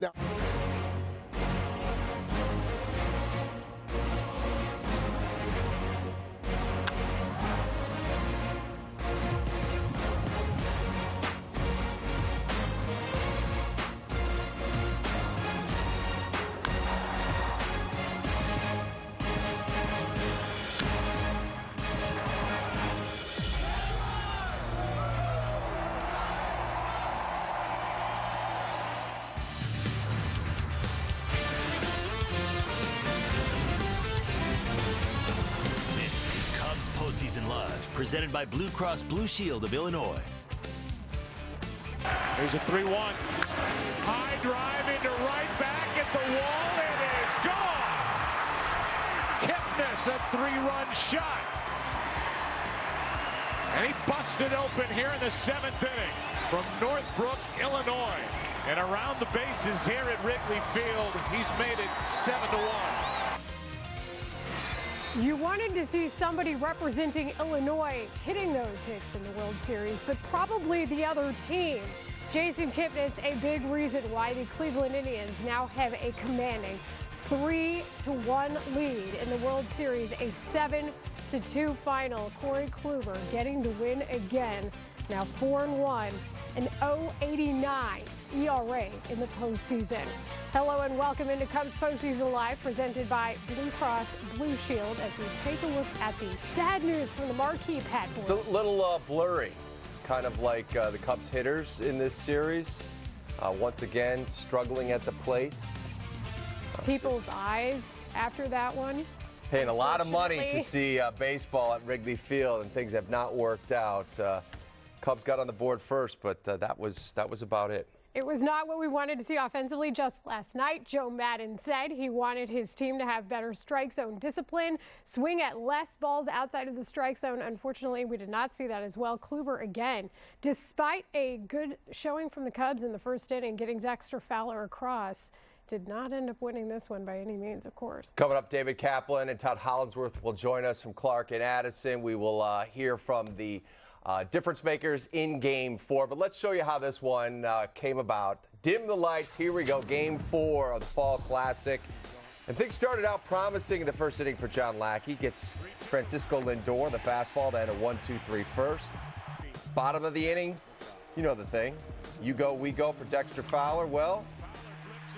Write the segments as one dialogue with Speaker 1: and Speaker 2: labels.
Speaker 1: Now,
Speaker 2: Postseason Live, presented by Blue Cross Blue Shield of Illinois.
Speaker 3: There's a 3-1. High drive into right back at the wall. It is gone. Kipnis, a 3-run shot. And he busted open here in the 7th inning from Northbrook, Illinois. And around the bases here at Wrigley Field, he's made it 7-1.
Speaker 4: You wanted to see somebody representing Illinois hitting those hits in the World Series, but probably the other team. Jason Kipnis, a big reason why the Cleveland Indians now have a commanding 3-1 lead in the World Series, a 7-2 final. Corey Kluber getting the win again, now 4-1, an 0.89 ERA in the postseason. Hello and welcome into Cubs Postseason Live, presented by Blue Cross Blue Shield, as we take a look at the sad news from the marquee Pat board.
Speaker 5: It's a little blurry, kind of like the Cubs hitters in this series. Once again, struggling at the plate.
Speaker 4: People's eyes after that one.
Speaker 5: Paying a lot of money to see baseball at Wrigley Field, and things have not worked out. Cubs got on the board first, but that was about it.
Speaker 4: It was not what we wanted to see offensively. Just last night, Joe Maddon said he wanted his team to have better strike zone discipline, swing at less balls outside of the strike zone. Unfortunately, we did not see that as well. Kluber again, despite a good showing from the Cubs in the first inning, getting Dexter Fowler across, did not end up winning this one by any means, of course.
Speaker 5: Coming up, David Kaplan and Todd Hollingsworth will join us from Clark and Addison. We will hear from the difference makers in Game 4. But let's show you how this one came about. Dim the lights. Here we go. Game 4 of the Fall Classic. And things started out promising in the first inning for John Lackey. Gets Francisco Lindor, the fastball, to end a 1-2-3 first. Bottom of the inning, you know the thing. You go, we go for Dexter Fowler. Well,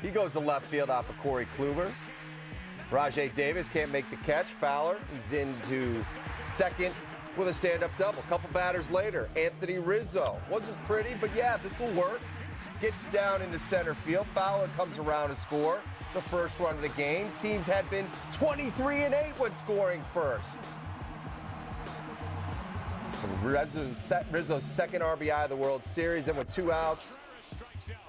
Speaker 5: he goes to left field off of Corey Kluber. Rajay Davis can't make the catch. Fowler is into second with a stand-up double. A couple batters later, Anthony Rizzo. Wasn't pretty, but yeah, this will work. Gets down into center field. Fowler comes around to score the first run of the game. Teams had been 23-8 when scoring first. Rizzo's second RBI of the World Series. Then with 2 outs,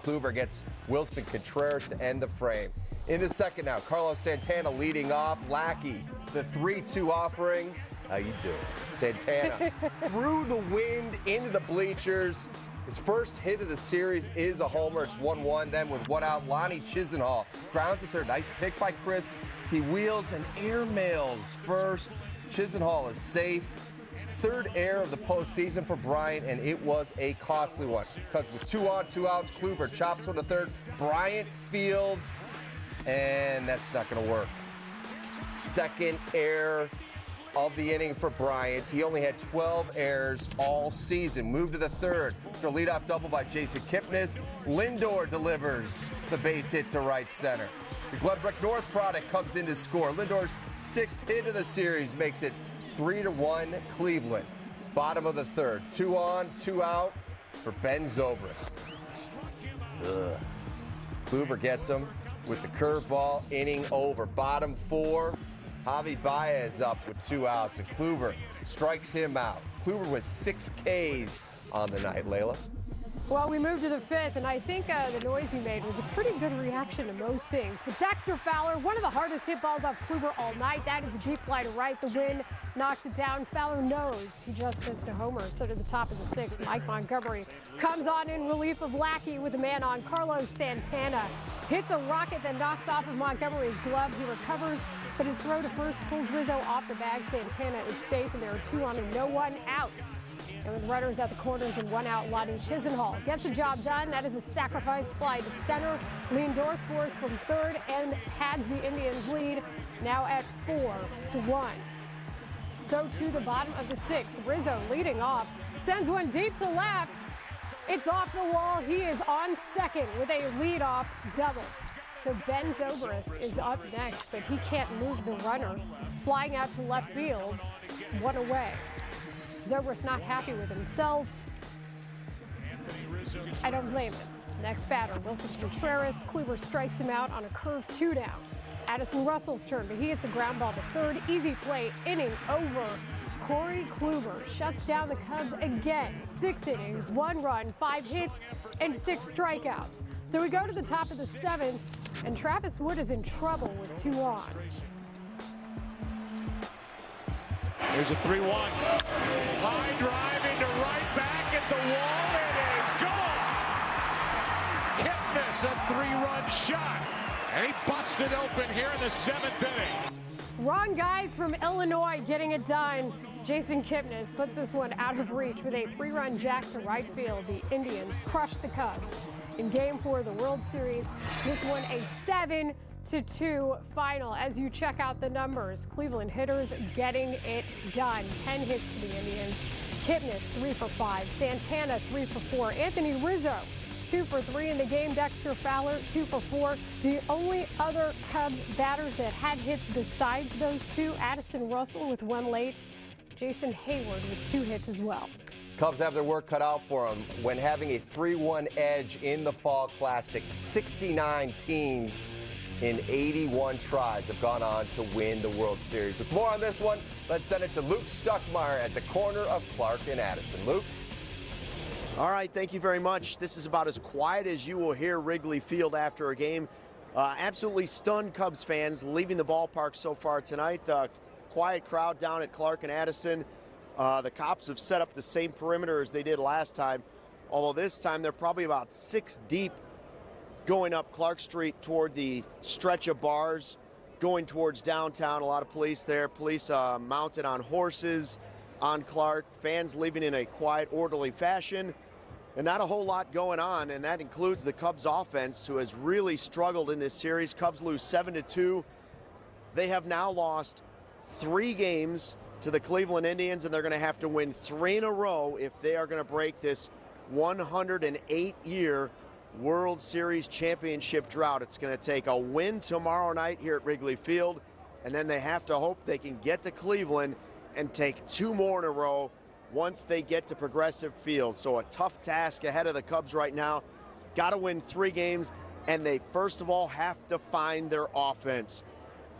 Speaker 5: Kluber gets Wilson Contreras to end the frame. In the second now, Carlos Santana leading off. Lackey, the 3-2 offering. How you doing? Santana through the wind into the bleachers. His first hit of the series is a homer. It's 1-1. Then with 1 out, Lonnie Chisenhall grounds to third. Nice pick by Chris. He wheels and airmails first. Chisenhall is safe. Third error of the postseason for Bryant, and it was a costly one. Because with 2 on, 2 outs, Kluber chops on the third. Bryant fields, and that's not going to work. Second error of the inning for Bryant. He only had 12 errors all season. Moved to the third for a leadoff double by Jason Kipnis. Lindor delivers the base hit to right center. The Glenbrook North product comes in to score. Lindor's 6th hit of the series makes it 3-1 Cleveland. Bottom of the third. 2 on, 2 out for Ben Zobrist. Kluber gets him with the curveball. Inning over. Bottom 4. Javi Baez up with 2 outs, and Kluber strikes him out. Kluber with 6 Ks on the night, Layla.
Speaker 4: Well, we moved to the 5th, and I think the noise he made was a pretty good reaction to most things. But Dexter Fowler, one of the hardest hit balls off Kluber all night. That is a deep fly to right. The win knocks it down. Fowler knows he just missed a homer. So to the top of the sixth, Mike Montgomery comes on in relief of Lackey with a man on. Carlos Santana hits a rocket that knocks off of Montgomery's glove. He recovers, but his throw to first pulls Rizzo off the bag. Santana is safe, and there are 2 on and no one out. And with runners at the corners and 1 out, Lonnie Chisenhall gets the job done. That is a sacrifice fly to center. Lindor scores from third and pads the Indians' lead, now at 4-1. So to the bottom of the sixth, Rizzo leading off, sends one deep to left. It's off the wall. He is on second with a leadoff double. So Ben Zobrist is up next, but he can't move the runner. Flying out to left field, 1 away. Zobrist not happy with himself. I don't blame him. Next batter, Wilson Contreras. Kluber strikes him out on a curve 2 down. Addison Russell's turn, but he hits a ground ball to third. Easy play, inning over. Corey Kluber shuts down the Cubs again. 6 innings, 1 run, 5 hits, and 6 strikeouts. So we go to the top of the 7th, and Travis Wood is in trouble with 2 on.
Speaker 3: Here's a 3-1. High drive into right back at the wall. It is gone. Kipnis, a 3-run shot. And he busted open here in the 7th inning.
Speaker 4: Wrong guys from Illinois getting it done. Jason Kipnis puts this one out of reach with a 3-run jack to right field. The Indians crushed the Cubs in Game 4 of the World Series. This one a 7-2 final. As you check out the numbers, Cleveland hitters getting it done. 10 hits for the Indians. Kipnis 3 for 5. Santana 3 for 4. Anthony Rizzo 2 for 3 in the game. Dexter Fowler 2 for 4. The only other Cubs batters that had hits besides those 2, Addison Russell with 1 late. Jason Hayward with 2 hits as well.
Speaker 5: Cubs have their work cut out for them when having a 3-1 edge in the Fall Classic. 69 teams in 81 tries have gone on to win the World Series. With more on this one, let's send it to Luke Stuckmeyer at the corner of Clark and Addison. Luke?
Speaker 1: All right, thank you very much. This is about as quiet as you will hear Wrigley Field after a game. Absolutely stunned Cubs fans leaving the ballpark so far tonight. Quiet crowd down at Clark and Addison. The Cops have set up the same perimeter as they did last time, although this time they're probably about 6 deep going up Clark Street toward the stretch of bars, going towards downtown. A lot of police there, police mounted on horses on Clark, fans leaving in a quiet, orderly fashion, and not a whole lot going on, and that includes the Cubs offense, who has really struggled in this series. Cubs lose 7-2. They have now lost 3 games to the Cleveland Indians, and they're going to have to win 3 in a row if they are going to break this 108-year World Series championship drought. It's going to take a win tomorrow night here at Wrigley Field, and then they have to hope they can get to Cleveland and take 2 more in a row once they get to Progressive Field. So a tough task ahead of the Cubs right now. Got to win 3 games, and they first of all have to find their offense.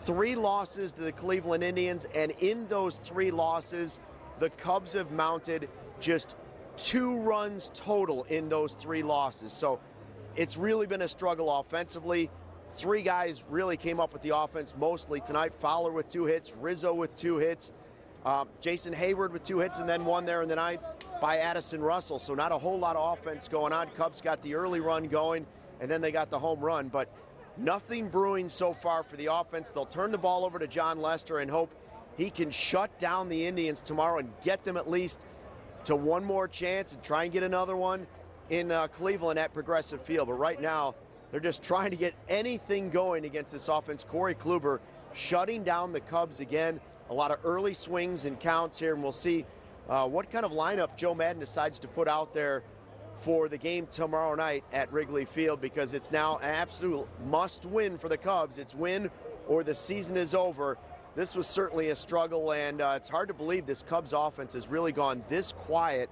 Speaker 1: 3 losses to the Cleveland Indians, and in those 3 losses, the Cubs have mounted just 2 runs total in those 3 losses. So it's really been a struggle offensively. 3 guys really came up with the offense mostly tonight. Fowler with 2 hits, Rizzo with 2 hits, Jason Hayward with 2 hits, and then 1 there in the 9th by Addison Russell. So not a whole lot of offense going on. Cubs got the early run going, and then they got the home run. But nothing brewing so far for the offense. They'll turn the ball over to John Lester and hope he can shut down the Indians tomorrow and get them at least to 1 more chance and try and get another one in Cleveland at Progressive Field. But right now, they're just trying to get anything going against this offense. Corey Kluber shutting down the Cubs again. A lot of early swings and counts here, and we'll see what kind of lineup Joe Maddon decides to put out there for the game tomorrow night at Wrigley Field, because it's now an absolute must-win for the Cubs. It's win or the season is over. This was certainly a struggle, and it's hard to believe this Cubs offense has really gone this quiet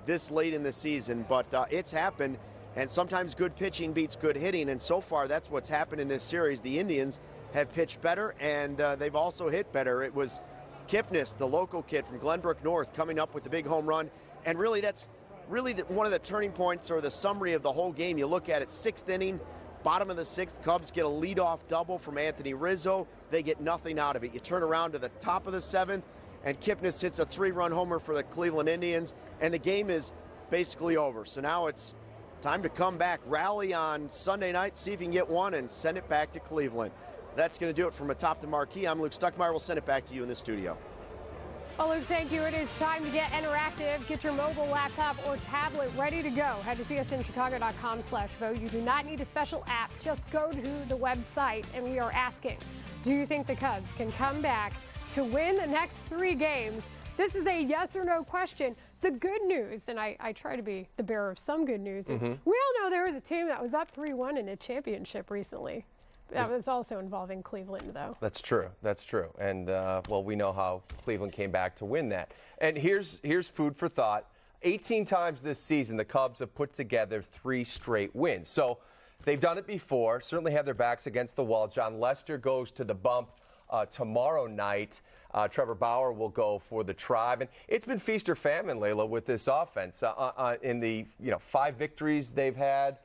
Speaker 1: this late in the season, but it's happened, and sometimes good pitching beats good hitting, and so far that's what's happened in this series. The Indians have pitched better, and they've also hit better. It was Kipnis, the local kid from Glenbrook North, coming up with the big home run, and really that's one of the turning points or the summary of the whole game. You look at it, 6th inning, bottom of the 6th, Cubs get a leadoff double from Anthony Rizzo. They get nothing out of it. You turn around to the top of the 7th, and Kipnis hits a 3-run homer for the Cleveland Indians, and the game is basically over. So now it's time to come back, rally on Sunday night, see if you can get one, and send it back to Cleveland. That's going to do it from atop the marquee. I'm Luke Stuckmeyer. We'll send it back to you in the studio.
Speaker 4: Well, Luke, thank you. It is time to get interactive. Get your mobile, laptop, or tablet ready to go. Head to csinchicago.com/vote. You do not need a special app. Just go to the website, and we are asking, do you think the Cubs can come back to win the next 3 games? This is a yes or no question. The good news, and I try to be the bearer of some good news, is we all know there was a team that was up 3-1 in a championship recently. That was also involving Cleveland, though.
Speaker 5: That's true. That's true. And, well, we know how Cleveland came back to win that. And here's food for thought. 18 times this season, the Cubs have put together 3 straight wins. So they've done it before, certainly have their backs against the wall. John Lester goes to the bump tomorrow night. Trevor Bauer will go for the Tribe. And it's been feast or famine, Layla, with this offense. In the 5 victories they've had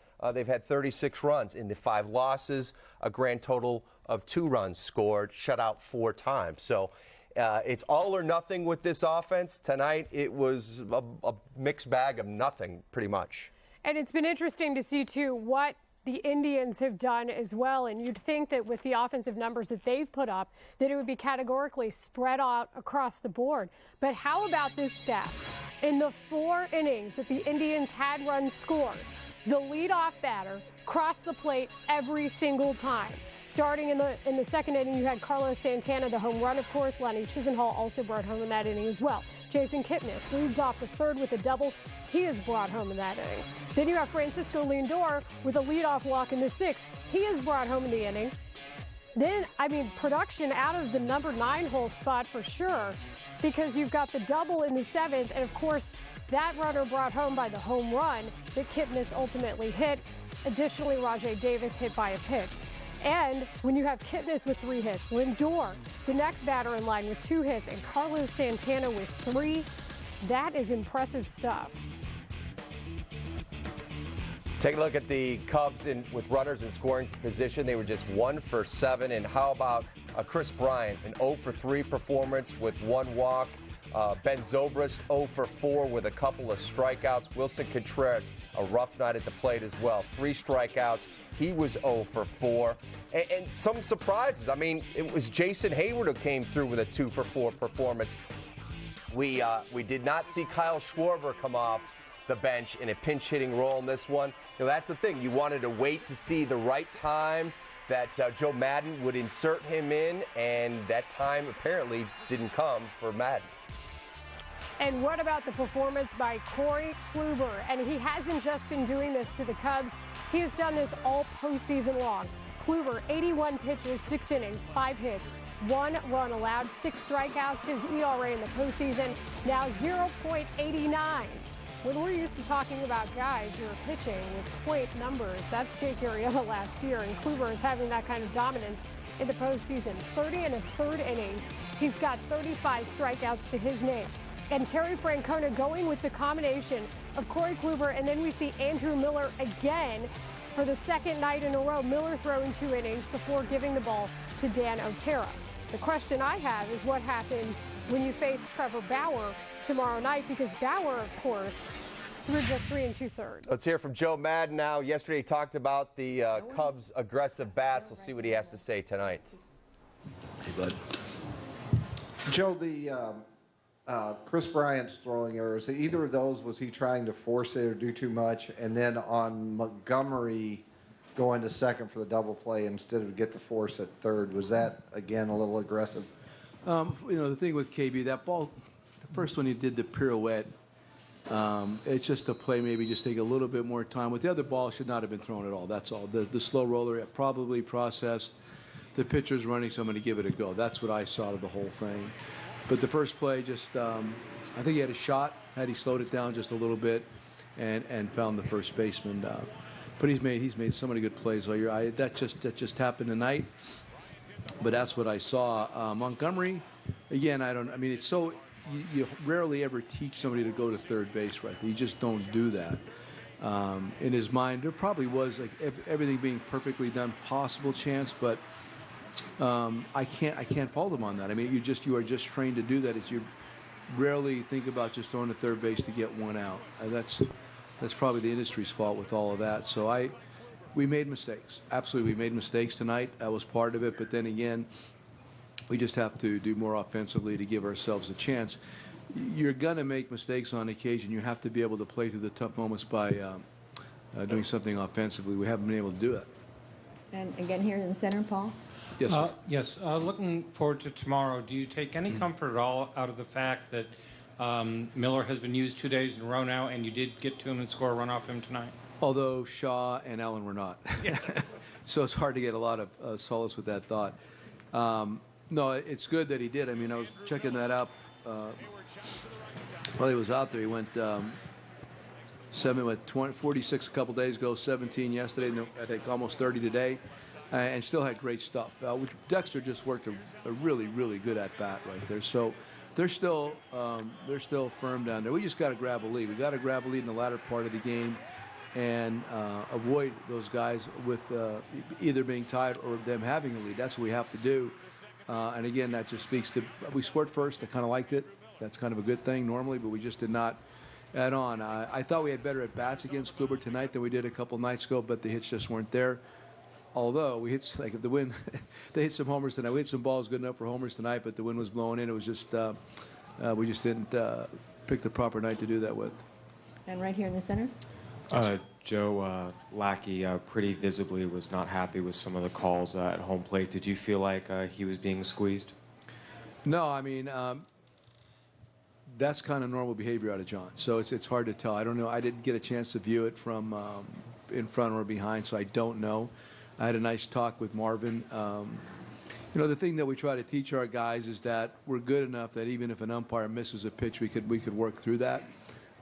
Speaker 5: 36 runs. In the 5 losses, a grand total of 2 runs scored, shut out 4 times. So it's all or nothing with this offense. Tonight, it was a mixed bag of nothing, pretty much.
Speaker 4: And it's been interesting to see, too, what the Indians have done as well. And you'd think that with the offensive numbers that they've put up, that it would be categorically spread out across the board. But how about this stat? In the 4 innings that the Indians had runs scored, the leadoff batter crossed the plate every single time. Starting in the 2nd inning, you had Carlos Santana, the home run, of course. Lenny Chisenhall also brought home in that inning as well. Jason Kipnis leads off the 3rd with a double. He is brought home in that inning. Then you have Francisco Lindor with a leadoff walk in the 6th. He is brought home in the inning. Then, production out of the number 9 hole spot for sure, because you've got the double in the 7th, and of course, that runner brought home by the home run that Kipnis ultimately hit. Additionally, Rajai Davis hit by a pitch. And when you have Kipnis with 3 hits, Lindor, the next batter in line with 2 hits, and Carlos Santana with 3, that is impressive stuff.
Speaker 5: Take a look at the Cubs with runners in scoring position. They were just 1 for 7. And how about Chris Bryant, an 0 for 3 performance with 1 walk. Ben Zobrist 0 for 4 with a couple of strikeouts. Wilson Contreras, a rough night at the plate as well. 3 strikeouts. He was 0 for 4. And some surprises. It was Jason Hayward who came through with a 2 for 4 performance. We did not see Kyle Schwarber come off the bench in a pinch hitting role in this one. That's the thing. You wanted to wait to see the right time that Joe Maddon would insert him in, and that time apparently didn't come for Maddon.
Speaker 4: And what about the performance by Corey Kluber? And he hasn't just been doing this to the Cubs. He has done this all postseason long. Kluber, 81 pitches, 6 innings, 5 hits, 1 run allowed, 6 strikeouts. His ERA in the postseason now 0.89. When we're used to talking about guys who are pitching with point numbers, that's Jake Arrieta last year, and Kluber is having that kind of dominance in the postseason. 30 1/3 innings. He's got 35 strikeouts to his name. And Terry Francona going with the combination of Corey Kluber, and then we see Andrew Miller again for the 2nd night in a row. Miller throwing 2 innings before giving the ball to Dan Otero. The question I have is what happens when you face Trevor Bauer tomorrow night, because Bauer, of course, threw just 3 2/3.
Speaker 5: Let's hear from Joe Maddon now. Yesterday he talked about the Cubs' aggressive bats. We'll see what he has to say tonight.
Speaker 6: Hey, bud.
Speaker 7: Joe, the Chris Bryant's throwing errors, either of those, was he trying to force it or do too much? And then on Montgomery going to 2nd for the double play instead of get the force at 3rd, was that, again, a little aggressive?
Speaker 6: The thing with KB, that ball, the first one he did the pirouette, it's just a play, maybe just take a little bit more time. With the other ball, should not have been thrown at all. That's all. The slow roller probably processed. The pitcher's running, so I'm going to give it a go. That's what I saw of the whole thing. But the first play, just I think he had a shot. Had he slowed it down just a little bit, and found the first baseman. But he's made so many good plays all year. That just happened tonight. But that's what I saw. Montgomery, again, it's so you rarely ever teach somebody to go to 3rd base right there. You just don't do that. In his mind, there probably was, like, everything being perfectly done, possible chance, but I can't fault him on that. I mean, you are just trained to do that. You rarely think about just throwing to third base to get one out. That's probably the industry's fault with all of that. So we made mistakes. Absolutely, we made mistakes tonight. That was part of it. But then again, we just have to do more offensively to give ourselves a chance. You're going to make mistakes on occasion. You have to be able to play through the tough moments by doing something offensively. We haven't been able to do it.
Speaker 8: And again here in the center, Paul.
Speaker 6: Yes, sir.
Speaker 9: Yes. Looking forward to tomorrow, do you take any comfort at all out of the fact that Miller has been used 2 days in a row now, and you did get to him and score a run off him tonight?
Speaker 6: Although Shaw and Allen were not. So it's hard to get a lot of solace with that thought. No, it's good that he did. I mean, I was checking that up. While he was out there, he went 46 a couple days ago, 17 yesterday, and I think almost 30 today, and still had great stuff. Which Dexter just worked a really, really good at bat right there. So they're still firm down there. We just got to grab a lead. We got to grab a lead in the latter part of the game and avoid those guys with either being tied or them having a lead. That's what we have to do. And again, that just speaks to we scored first. I kind of liked it. That's kind of a good thing normally, but we just did not add on. I thought we had better at bats against Kluber tonight than we did a couple nights ago, but the hits just weren't there. Although we hit, like if the wind, they hit some homers tonight. We hit some balls good enough for homers tonight, but the wind was blowing in. It was just we just didn't pick the proper night to do that with.
Speaker 8: And right here in the center.
Speaker 10: Joe, Lackey pretty visibly was not happy with some of the calls at home plate. Did you feel like he was being squeezed?
Speaker 6: No, I mean, that's kind of normal behavior out of John. So it's hard to tell. I don't know. I didn't get a chance to view it from in front or behind, so I don't know. I had a nice talk with Marvin. The thing that we try to teach our guys is that we're good enough that even if an umpire misses a pitch, we could work through that.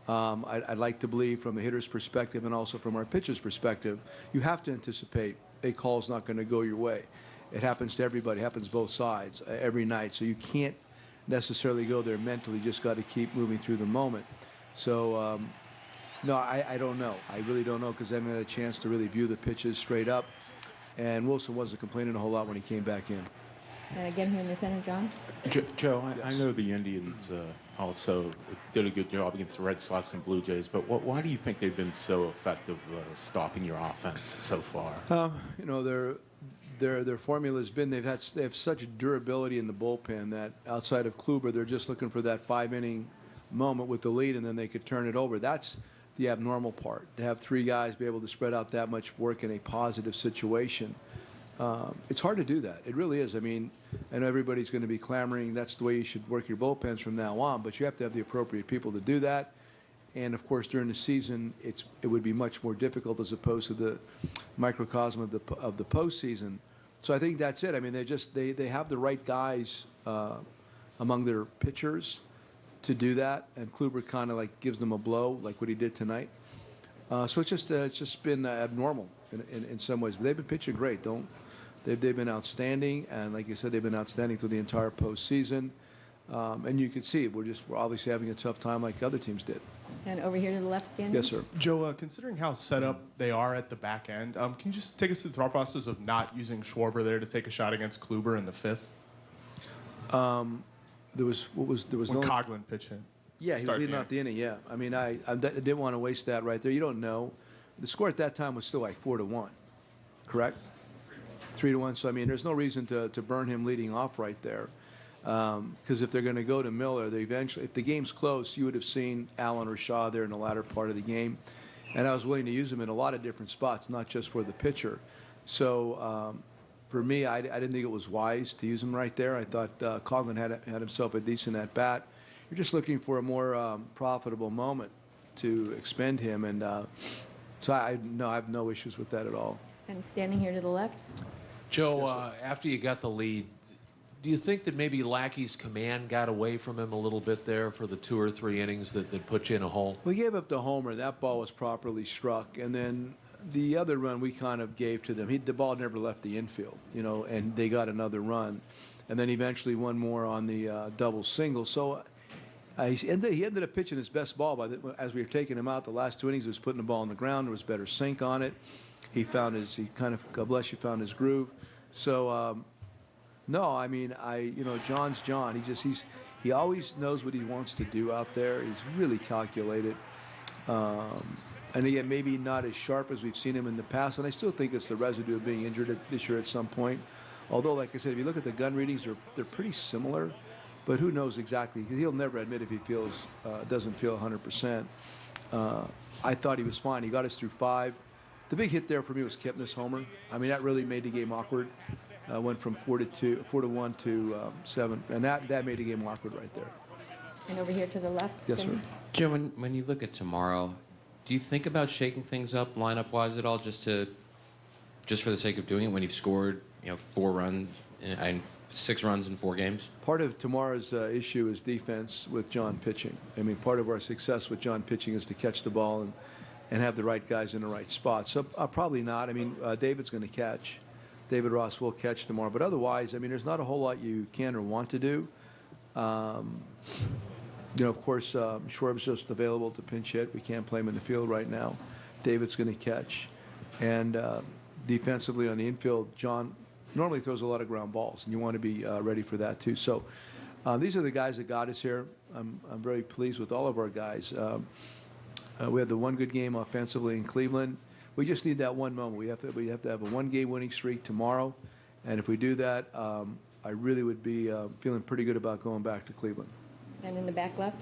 Speaker 6: I'd like to believe from the hitter's perspective and also from our pitcher's perspective, you have to anticipate a call's not going to go your way. It happens to everybody. It happens both sides every night. So you can't necessarily go there mentally. You just got to keep moving through the moment. So, no, I don't know. I really don't know because I haven't had a chance to really view the pitches straight up. And Wilson wasn't complaining a whole lot when he came back in.
Speaker 8: And again here in the center, John.
Speaker 11: Joe, I know the Indians also did a good job against the Red Sox and Blue Jays, but why do you think they've been so effective stopping your offense so far? Their formula has been they have such durability in the bullpen that outside of Kluber, they're just looking for that 5-inning moment with the lead, and then they could turn it over. That's the abnormal part, to have three guys be able to spread out that much work in a positive situation. It's hard to do that. It really is. I mean, I know everybody's going to be clamoring that's the way you should work your bullpens from now on, but you have to have the appropriate people to do that. And, of course, during the season, it would be much more difficult as opposed to the microcosm of the postseason. So I think that's it. I mean, they have the right guys among their pitchers to do that, and Kluber kind of like gives them a blow, like what he did tonight. So it's just been abnormal in some ways. But they've been pitching great. They've been outstanding, and like you said, they've been outstanding through the entire postseason. And you can see we're obviously having a tough time like other teams did.
Speaker 8: And over here to the left, Stan.
Speaker 6: Yes, sir.
Speaker 12: Joe, considering how set up they are at the back end, can you just take us through the thought process of not using Schwarber there to take a shot against Kluber in the fifth?
Speaker 6: There was
Speaker 12: when Coughlin pitched him.
Speaker 6: Yeah, he was leading off the inning. Yeah, I mean, I didn't want to waste that right there. You don't know. The score at that time was still like 4-1, correct? 3-1. So I mean, there's no reason to burn him leading off right there. Because if they're going to go to Miller, if the game's close, you would have seen Allen or Shaw there in the latter part of the game. And I was willing to use him in a lot of different spots, not just for the pitcher. So for me, I didn't think it was wise to use him right there. I thought Coughlin had himself a decent at-bat. You're just looking for a more profitable moment to expend him. And so I have no issues with that at all.
Speaker 8: And standing here to the left.
Speaker 13: Joe, after you got the lead, do you think that maybe Lackey's command got away from him a little bit there for the 2 or 3 innings that put you in a hole?
Speaker 6: We gave up the homer. That ball was properly struck. And then the other run we kind of gave to them. The ball never left the infield, and they got another run. And then eventually one more on the double single. So he ended up pitching his best ball as we were taking him out. The last 2 innings, he was putting the ball on the ground. There was better sink on it. He found his groove. So,
Speaker 11: No, I mean, John's John. He always knows what he wants to do out there. He's really calculated. And again, maybe not as sharp as we've seen him in the past. And I still think it's the residue of being injured this year at some point. Although, like I said, if you look at the gun readings, they're pretty similar. But who knows exactly? He'll never admit if he doesn't feel 100%. I thought he was fine. He got us through 5. The big hit there for me was Kipnis homer. I mean, that really made the game awkward. Went from 4-1 to 7, and that made the game awkward right there.
Speaker 8: And over here to the left.
Speaker 11: Yes, sir.
Speaker 14: Jim, when you look at tomorrow, do you think about shaking things up lineup-wise at all, just for the sake of doing it when you've scored 4 runs and 6 runs in 4 games?
Speaker 11: Part of tomorrow's issue is defense with John pitching. I mean, part of our success with John pitching is to catch the ball and have the right guys in the right spots. So probably not. I mean, David's going to catch. David Ross will catch tomorrow. But otherwise, I mean, there's not a whole lot you can or want to do. Of course, Schwarb's just available to pinch hit. We can't play him in the field right now. David's going to catch. And defensively on the infield, John normally throws a lot of ground balls, and you want to be ready for that too. So these are the guys that got us here. I'm very pleased with all of our guys. We had the one good game offensively in Cleveland. We just need that one moment. We have to have a 1-game winning streak tomorrow, and if we do that, I really would be feeling pretty good about going back to Cleveland.
Speaker 8: And in the back left.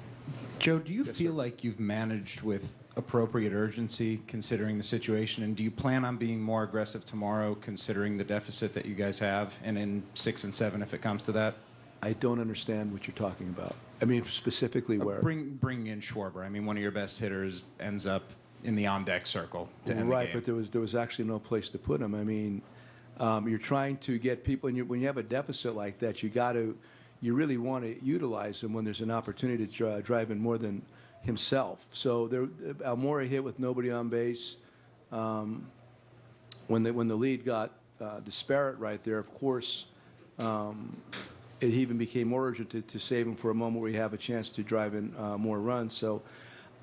Speaker 15: Joe, do you feel like you've managed with appropriate urgency considering the situation, and do you plan on being more aggressive tomorrow considering the deficit that you guys have, and in 6 and 7 if it comes to that?
Speaker 11: I don't understand what you're talking about. I mean, specifically where?
Speaker 15: Bring in Schwarber. I mean, one of your best hitters ends up in the on-deck circle to end the game.
Speaker 11: Right, but there was actually no place to put him. I mean, you're trying to get people, and when you have a deficit like that, you really want to utilize him when there's an opportunity to drive in more than himself. So Almora hit with nobody on base. When the lead got disparate right there, of course, it even became more urgent to save him for a moment where you have a chance to drive in more runs. So,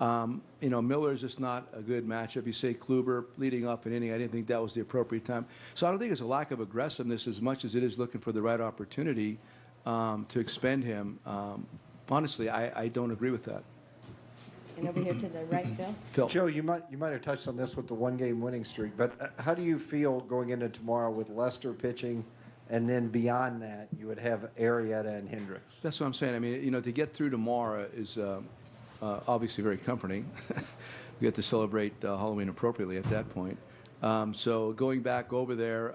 Speaker 11: Miller is just not a good matchup. You say Kluber leading off an inning. I didn't think that was the appropriate time. So I don't think it's a lack of aggressiveness as much as it is looking for the right opportunity to expend him. Honestly, I don't agree with that.
Speaker 8: And over here to the right,
Speaker 7: Phil. Joe, you might have touched on this with the 1-game winning streak, but how do you feel going into tomorrow with Lester pitching, and then beyond that, you would have Arrieta and Hendricks?
Speaker 11: That's what I'm saying. I mean, to get through tomorrow is obviously very comforting. We get to celebrate Halloween appropriately at that point. So going back over there,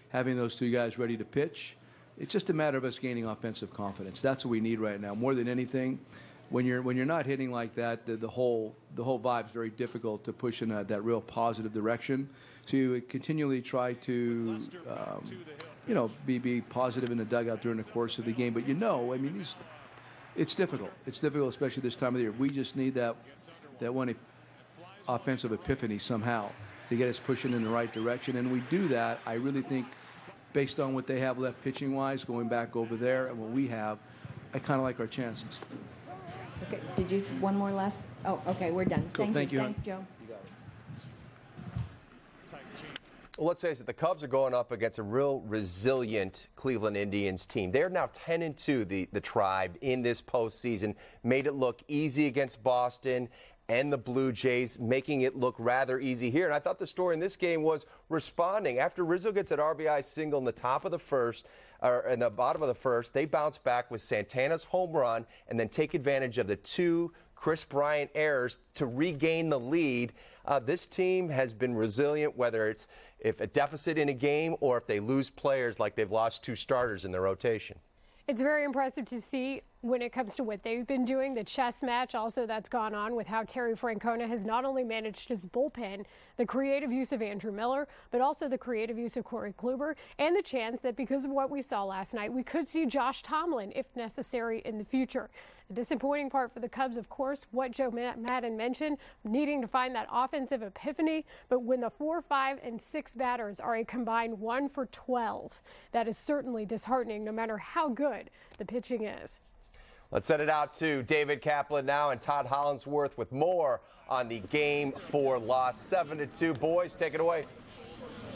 Speaker 11: having those 2 guys ready to pitch, it's just a matter of us gaining offensive confidence. That's what we need right now, more than anything. When you're not hitting like that, the whole vibe is very difficult to push in that real positive direction. So you continually try to be positive in the dugout during the course of the game. But I mean, it's difficult. It's difficult, especially this time of the year. We just need that one offensive epiphany somehow to get us pushing in the right direction. And we do that, I really think, based on what they have left pitching-wise, going back over there, and what we have, I kind of like our chances.
Speaker 8: Okay, did you one more last? Oh, okay, we're done.
Speaker 11: Cool. Thank you.
Speaker 8: Thanks, Joe.
Speaker 5: Well, let's face it, the Cubs are going up against a real resilient Cleveland Indians team. They're now 10-2, the Tribe, in this postseason. Made it look easy against Boston and the Blue Jays, making it look rather easy here. And I thought the story in this game was responding. After Rizzo gets that RBI single in the top of the first, or in the bottom of the first, they bounce back with Santana's home run and then take advantage of the 2 Chris Bryant errors to regain the lead. This team has been resilient, whether it's if a deficit in a game or if they lose players like they've lost 2 starters in their rotation.
Speaker 4: It's very impressive to see when it comes to what they've been doing, the chess match also that's gone on with how Terry Francona has not only managed his bullpen, the creative use of Andrew Miller, but also the creative use of Corey Kluber, and the chance that because of what we saw last night, we could see Josh Tomlin, if necessary, in the future. The disappointing part for the Cubs, of course, what Joe Maddon mentioned, needing to find that offensive epiphany. But when the 4, 5, and 6 batters are a combined 1 for 12, that is certainly disheartening, no matter how good the pitching is.
Speaker 5: Let's send it out to David Kaplan now and Todd Hollingsworth with more on the Game 4 loss. 7-2. Boys, take it away.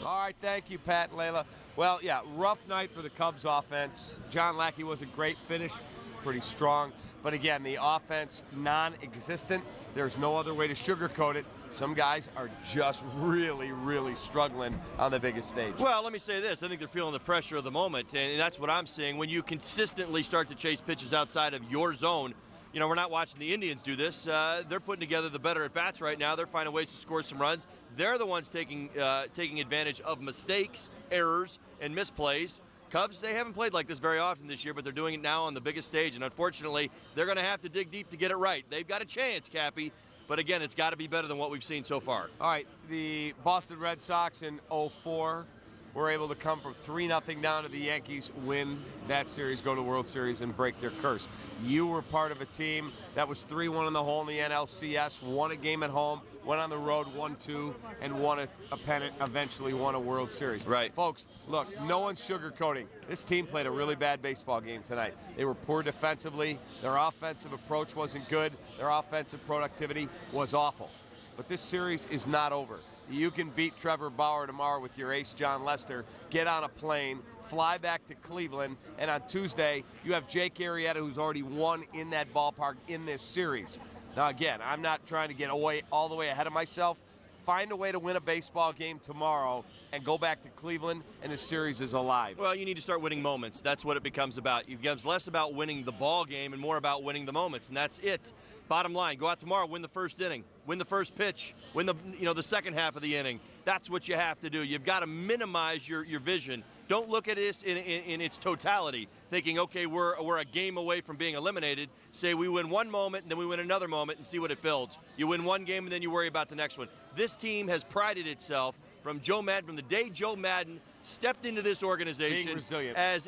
Speaker 16: All right, thank you, Pat and Layla. Well, yeah, rough night for the Cubs offense. John Lackey wasn't great, finished pretty strong. But again, the offense non-existent. There's no other way to sugarcoat it. Some guys are just really, really struggling on the biggest stage.
Speaker 17: Well, let me say this. I think they're feeling the pressure of the moment, and that's what I'm seeing. When you consistently start to chase pitches outside of your zone, you know, we're not watching the Indians do this. They're putting together the better at-bats right now. They're finding ways to score some runs. They're the ones taking advantage of mistakes, errors, and misplays. Cubs, they haven't played like this very often this year, but they're doing it now on the biggest stage, and unfortunately, they're going to have to dig deep to get it right. They've got a chance, Cappy, but again, it's got to be better than what we've seen so far.
Speaker 16: All right, the Boston Red Sox in 04 were able to come from 3-0 down to the Yankees, win that series, go to the World Series, and break their curse. You were part of a team that was 3-1 in the hole in the NLCS, won a game at home, went on the road, won 2, and won a pennant, eventually won a World Series.
Speaker 17: Right.
Speaker 16: Folks, look, no one's sugarcoating. This team played a really bad baseball game tonight. They were poor defensively. Their offensive approach wasn't good. Their offensive productivity was awful. But this series is not over. You can beat Trevor Bauer tomorrow with your ace, John Lester, get on a plane, fly back to Cleveland, and on Tuesday, you have Jake Arrieta, who's already won in that ballpark in this series. Now, again, I'm not trying to get all the way ahead of myself. Find a way to win a baseball game tomorrow and go back to Cleveland, and the series is alive.
Speaker 17: Well, you need to start winning moments. That's what it becomes about. It becomes less about winning the ball game and more about winning the moments, and that's it. Bottom line, go out tomorrow, win the first inning, win the first pitch, win the second half of the inning. That's what you have to do. You've got to minimize your vision. Don't look at this in its totality, thinking, okay, we're a game away from being eliminated. Say we win one moment, and then we win another moment, and see what it builds. You win one game, and then you worry about the next one. This team has prided itself from the day Joe Maddon stepped into this organization.
Speaker 16: Being resilient.
Speaker 17: As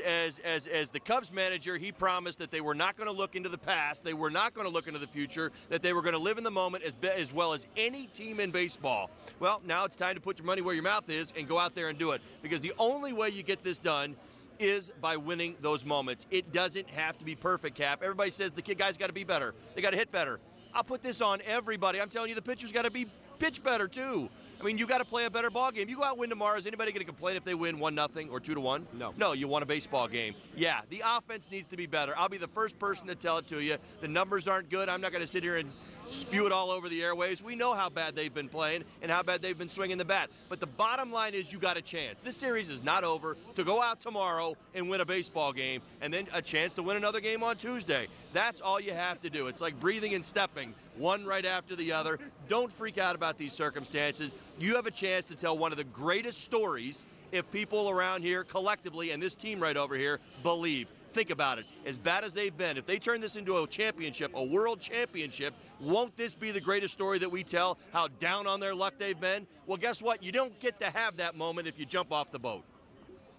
Speaker 17: the Cubs manager, he promised that they were not going to look into the past, they were not going to look into the future, that they were going to live in the moment as well as any team in baseball. Well, now it's time to put your money where your mouth is and go out there and do it, because the only way you get this done is by winning those moments. It doesn't have to be perfect, Cap. Everybody says the guys got to be better. They got to hit better. I'll put this on everybody. I'm telling you, the pitcher's got to be pitch better too. I mean, you got to play a better ball game. You go out and win tomorrow. Is anybody going to complain if they win 1-0 or 2-1?
Speaker 16: No.
Speaker 17: No, you won a baseball game. Yeah, the offense needs to be better. I'll be the first person to tell it to you. The numbers aren't good. I'm not going to sit here and spew it all over the airwaves. We know how bad they've been playing and how bad they've been swinging the bat. But the bottom line is you got a chance. This series is not over. To go out tomorrow and win a baseball game and then a chance to win another game on Tuesday. That's all you have to do. It's like breathing and stepping, one right after the other. Don't freak out about these circumstances. You have a chance to tell one of the greatest stories if people around here collectively and this team right over here believe. Think about it. As bad as they've been, if they turn this into a championship, a world championship, won't this be the greatest story that we tell, how down on their luck they've been? Well, guess what? You don't get to have that moment if you jump off the boat.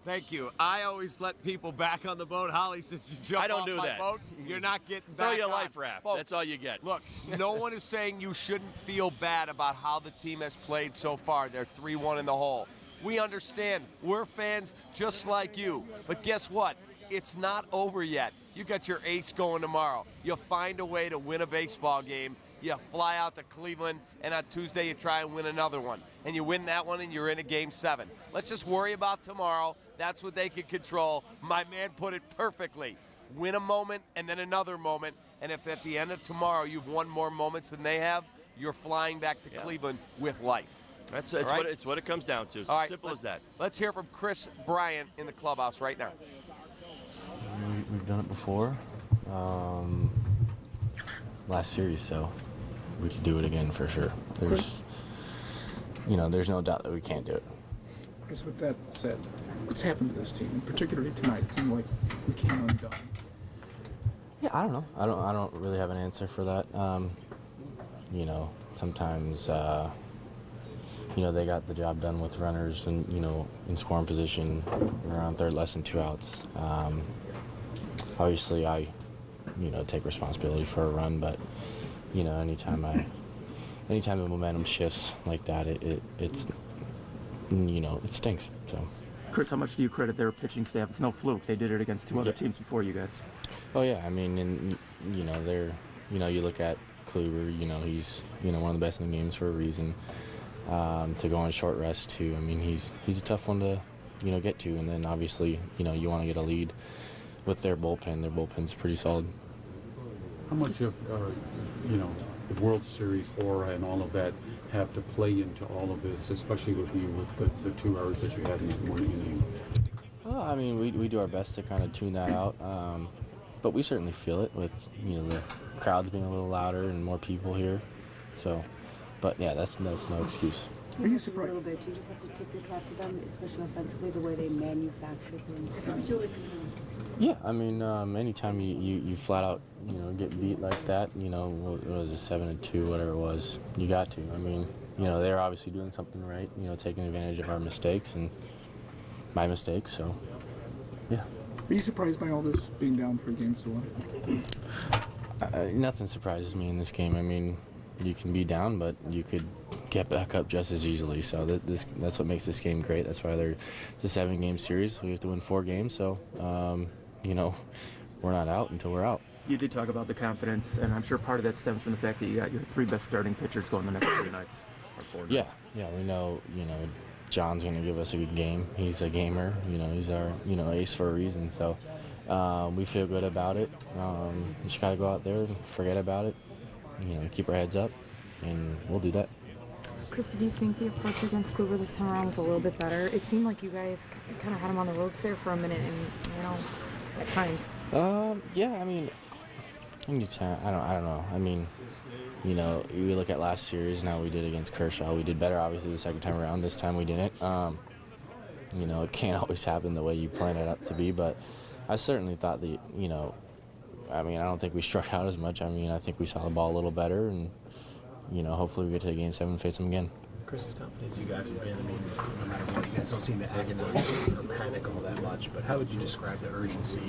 Speaker 16: Thank you. I always let people back on the boat. Holly, since you jump off my boat, you're not getting back
Speaker 17: Throw you a
Speaker 16: on.
Speaker 17: life raft.
Speaker 16: Folks,
Speaker 17: that's all you get.
Speaker 16: Look, no one is saying you shouldn't feel bad about how the team has played so far. They're 3-1 in the hole. We understand. We're fans just like you. But guess what? It's not over yet. You got your ace going tomorrow. You'll find a way to win a baseball game. You fly out to Cleveland, and on Tuesday you try and win another one. And you win that one, and you're in a Game 7. Let's just worry about tomorrow. That's what they can control. My man put it perfectly. Win a moment and then another moment. And if at the end of tomorrow you've won more moments than they have, you're flying back to Cleveland with life.
Speaker 17: It's
Speaker 16: right?
Speaker 17: what it comes down to. It's
Speaker 16: All
Speaker 17: as
Speaker 16: right,
Speaker 17: simple as that.
Speaker 16: Let's hear from Chris Bryant in the clubhouse right now.
Speaker 18: We've done it before, last series, so we could do it again for sure. There's no doubt that we can't do it.
Speaker 19: Chris, with that said, what's happened to this team, and particularly tonight? It seemed like we came undone.
Speaker 18: Yeah, I don't know. I don't really have an answer for that. Sometimes they got the job done with runners and in scoring position around third, less than 2 outs. Obviously, I take responsibility for a run, but anytime the momentum shifts like that, it stinks. So.
Speaker 19: Chris, how much do you credit their pitching staff? It's no fluke. They did it against 2 other teams before you guys.
Speaker 18: Oh yeah, I mean, and they're you look at Kluber, he's one of the best in the games for a reason. to go on short rest too. I mean, he's a tough one to get to, and then obviously you want to get a lead with their bullpen. Their bullpen's pretty solid.
Speaker 20: How much of the World Series aura and all of that have to play into all of this, especially with the 2 hours that you had in the morning inning?
Speaker 18: Well, I mean, we do our best to kind of tune that out, but we certainly feel it with the crowds being a little louder and more people here. So, but yeah, that's no excuse.
Speaker 8: Are you surprised? A little bit. You just have to tip your cap to them, especially offensively, the way they manufacture things.
Speaker 18: Yeah, I mean, anytime you flat out get beat like that, what was it, 7-2, whatever it was, you got to. I mean, they're obviously doing something right, taking advantage of our mistakes and my mistakes. So, yeah.
Speaker 19: Are you surprised by all this being down 3 games to 1?
Speaker 18: Nothing surprises me in this game. I mean, you can be down, but you could get back up just as easily. So that's what makes this game great. That's why it's a 7-game series. We have to win 4 games. So, we're not out until we're out.
Speaker 21: You did talk about the confidence, and I'm sure part of that stems from the fact that you got your 3 best starting pitchers going the next 3 nights. Or 4 nights.
Speaker 18: Yeah, we know, John's going to give us a good game. He's a gamer. He's our, ace for a reason. So we feel good about it. We just got to go out there and forget about it. Keep our heads up, and we'll do that.
Speaker 22: Chris, do you think the approach against Kluber this time around was a little bit better? It seemed like you guys kind of had him on the ropes there for a minute, and at times.
Speaker 18: Yeah, I mean, I don't know. I mean, we look at last series. Now we did against Kershaw. We did better, obviously, the second time around. This time we didn't. It can't always happen the way you plan it up to be, but I certainly thought that, I don't think we struck out as much. I mean, I think we saw the ball a little better, and, hopefully we get to Game 7 and face them again.
Speaker 23: Chris, as confident as you guys have been, no matter what, you guys don't seem to agonize or panic all that much, but how would you describe the urgency,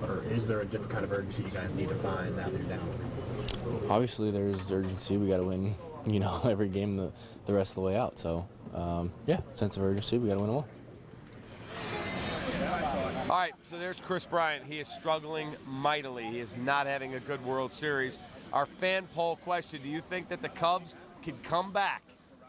Speaker 23: or is there a different kind of urgency you guys need to find now that you're down?
Speaker 18: Obviously, there's urgency. We got to win, every game the rest of the way out. So, sense of urgency. We got to win them all.
Speaker 16: All right, so there's Chris Bryant. He is struggling mightily. He is not having a good World Series. Our fan poll question, do you think that the Cubs can come back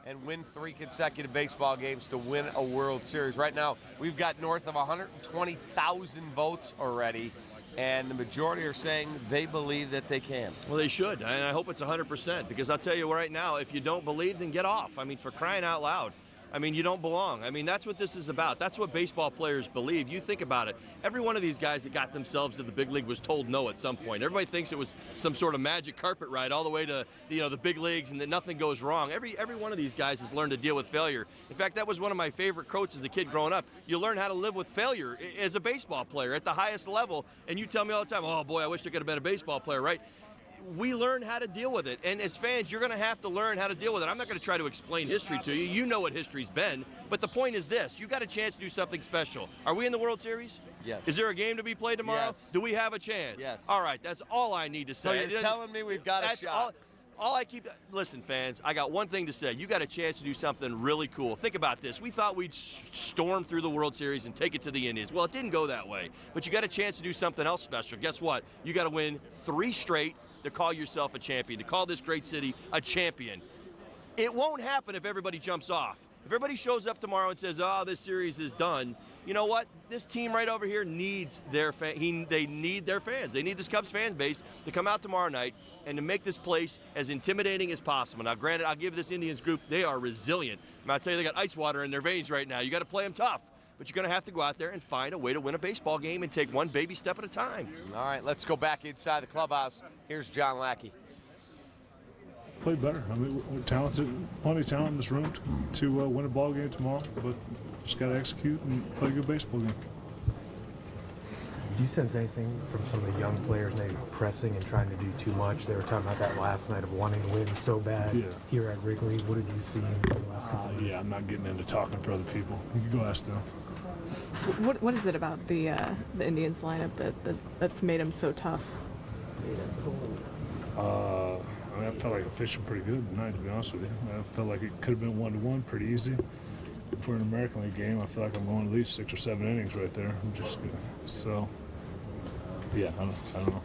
Speaker 16: and win 3 consecutive baseball games to win a World Series? Right now, we've got north of 120,000 votes already, and the majority are saying they believe that they can.
Speaker 17: Well, they should, and I hope it's 100%, because I'll tell you right now, if you don't believe, then get off. I mean, for crying out loud. I mean, you don't belong. I mean, that's what this is about. That's what baseball players believe. You think about it. Every one of these guys that got themselves to the big league was told no at some point. Everybody thinks it was some sort of magic carpet ride all the way to, the big leagues and that nothing goes wrong. Every one of these guys has learned to deal with failure. In fact, that was one of my favorite quotes as a kid growing up. You learn how to live with failure as a baseball player at the highest level. And you tell me all the time, oh, boy, I wish I could have been a baseball player, right? We learn how to deal with it. And as fans, you're going to have to learn how to deal with it. I'm not going to try to explain history to you. You know what history's been. But the point is this. You got a chance to do something special. Are we in the World Series?
Speaker 16: Yes.
Speaker 17: Is there a game to be played tomorrow?
Speaker 16: Yes.
Speaker 17: Do we have a chance?
Speaker 16: Yes.
Speaker 17: All right. That's all I need to say.
Speaker 16: So you're telling me we've got a shot.
Speaker 17: All I keep... Listen, fans, I got one thing to say. You got a chance to do something really cool. Think about this. We thought we'd storm through the World Series and take it to the Indians. Well, it didn't go that way. But you got a chance to do something else special. Guess what? You got to win 3 straight to call yourself a champion, to call this great city a champion. It won't happen if everybody jumps off. If everybody shows up tomorrow and says, oh, this series is done, you know what? This team right over here needs their they need their fans. They need this Cubs fan base to come out tomorrow night and to make this place as intimidating as possible. Now, granted, I'll give this Indians group, they are resilient. I'll tell you, they got ice water in their veins right now. You got to play them tough. But you're going to have to go out there and find a way to win a baseball game and take one baby step at a time.
Speaker 16: All right, let's go back inside the clubhouse. Here's John Lackey.
Speaker 24: Play better. I mean, we're talented, plenty of talent in this room to win a ball game tomorrow, but just got to execute and play a good baseball game.
Speaker 25: Do you sense anything from some of the young players maybe pressing and trying to do too much? They were talking about that last night of wanting to win so bad here at Wrigley. What did you see in the last couple of days?
Speaker 24: Yeah, I'm not getting into talking for other people. You can go ask them.
Speaker 26: What is it about the Indians lineup that's made them so tough?
Speaker 24: I felt like I'm fishing pretty good tonight, to be honest with you. I felt like it could have been 1-1 pretty easy. For an American League game, I feel like I'm going at least 6 or 7 innings right there. I'm just so, yeah, I don't know.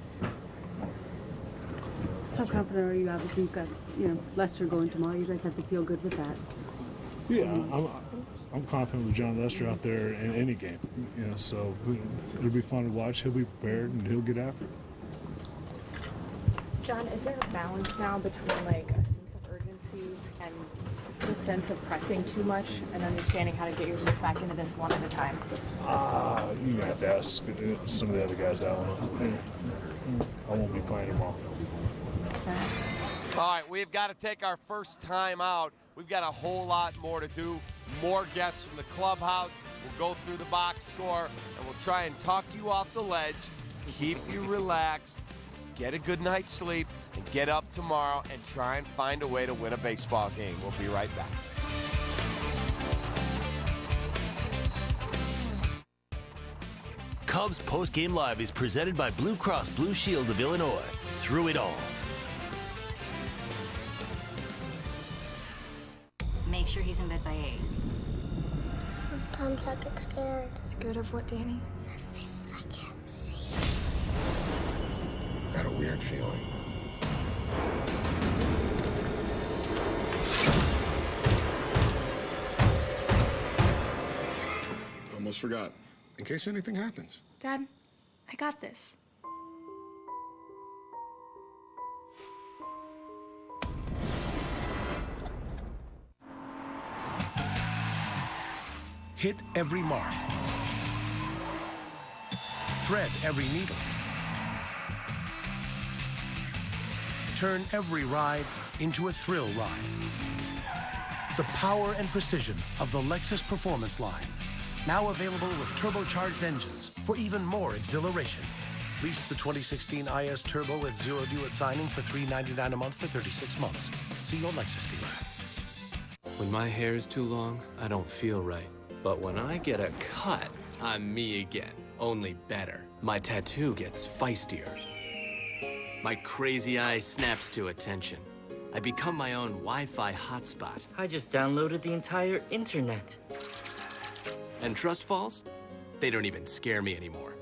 Speaker 8: How confident are you? Obviously, you've got Lester going tomorrow. You guys have to feel good with that.
Speaker 24: Yeah, I'm confident with John Lester out there in any game. So it'll be fun to watch. He'll be prepared and he'll get after it.
Speaker 22: John, is there a balance now between like a sense of urgency and the sense of pressing too much and understanding how to get yourself back into this one at a time?
Speaker 24: You have to ask some of the other guys that one. I won't be playing tomorrow.
Speaker 16: All right, we've got to take our first time out. We've got a whole lot more to do. More guests from the clubhouse. We'll go through the box score, and we'll try and talk you off the ledge, keep you relaxed, get a good night's sleep, and get up tomorrow and try and find a way to win a baseball game. We'll be right back.
Speaker 1: Cubs Postgame Live is presented by Blue Cross Blue Shield of Illinois. Through it all.
Speaker 2: Make sure he's in bed by 8.
Speaker 3: Sometimes I get scared.
Speaker 22: Scared of what, Danny?
Speaker 3: The things I can't see.
Speaker 9: Got a weird feeling. Almost forgot. In case anything happens.
Speaker 3: Dad, I got this.
Speaker 1: Hit every mark. Thread every needle. Turn every ride into a thrill ride. The power and precision of the Lexus Performance line. Now available with turbocharged engines for even more exhilaration. Lease the 2016 IS Turbo with zero due at signing for $399 a month for 36 months. See your Lexus dealer.
Speaker 10: When my hair is too long, I don't feel right. But when I get a cut, I'm me again, only better. My tattoo gets feistier. My crazy eye snaps to attention. I become my own Wi-Fi hotspot.
Speaker 12: I just downloaded the entire internet.
Speaker 10: And trust falls? They don't even scare me anymore.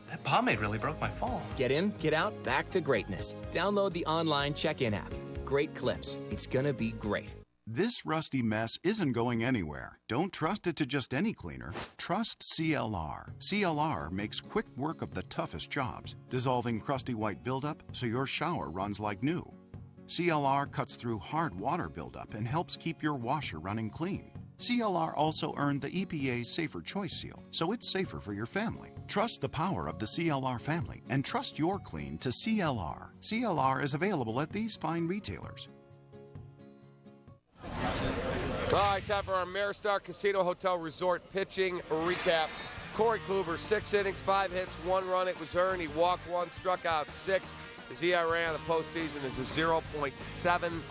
Speaker 27: That pomade really broke my fall.
Speaker 28: Get in, get out, back to greatness. Download the online check-in app. Great clips. It's gonna be great.
Speaker 29: This rusty mess isn't going anywhere. Don't trust it to just any cleaner. Trust CLR. CLR makes quick work of the toughest jobs, dissolving crusty white buildup so your shower runs like new. CLR cuts through hard water buildup and helps keep your washer running clean. CLR also earned the EPA's Safer Choice seal, so it's safer for your family. Trust the power of the CLR family and trust your clean to CLR. CLR is available at these fine retailers.
Speaker 16: All right, time for our Maristar Casino Hotel Resort pitching recap. Corey Kluber, 6 innings, 5 hits, 1 run. It was earned. He walked 1, struck out 6. His ERA on the postseason is a 0.75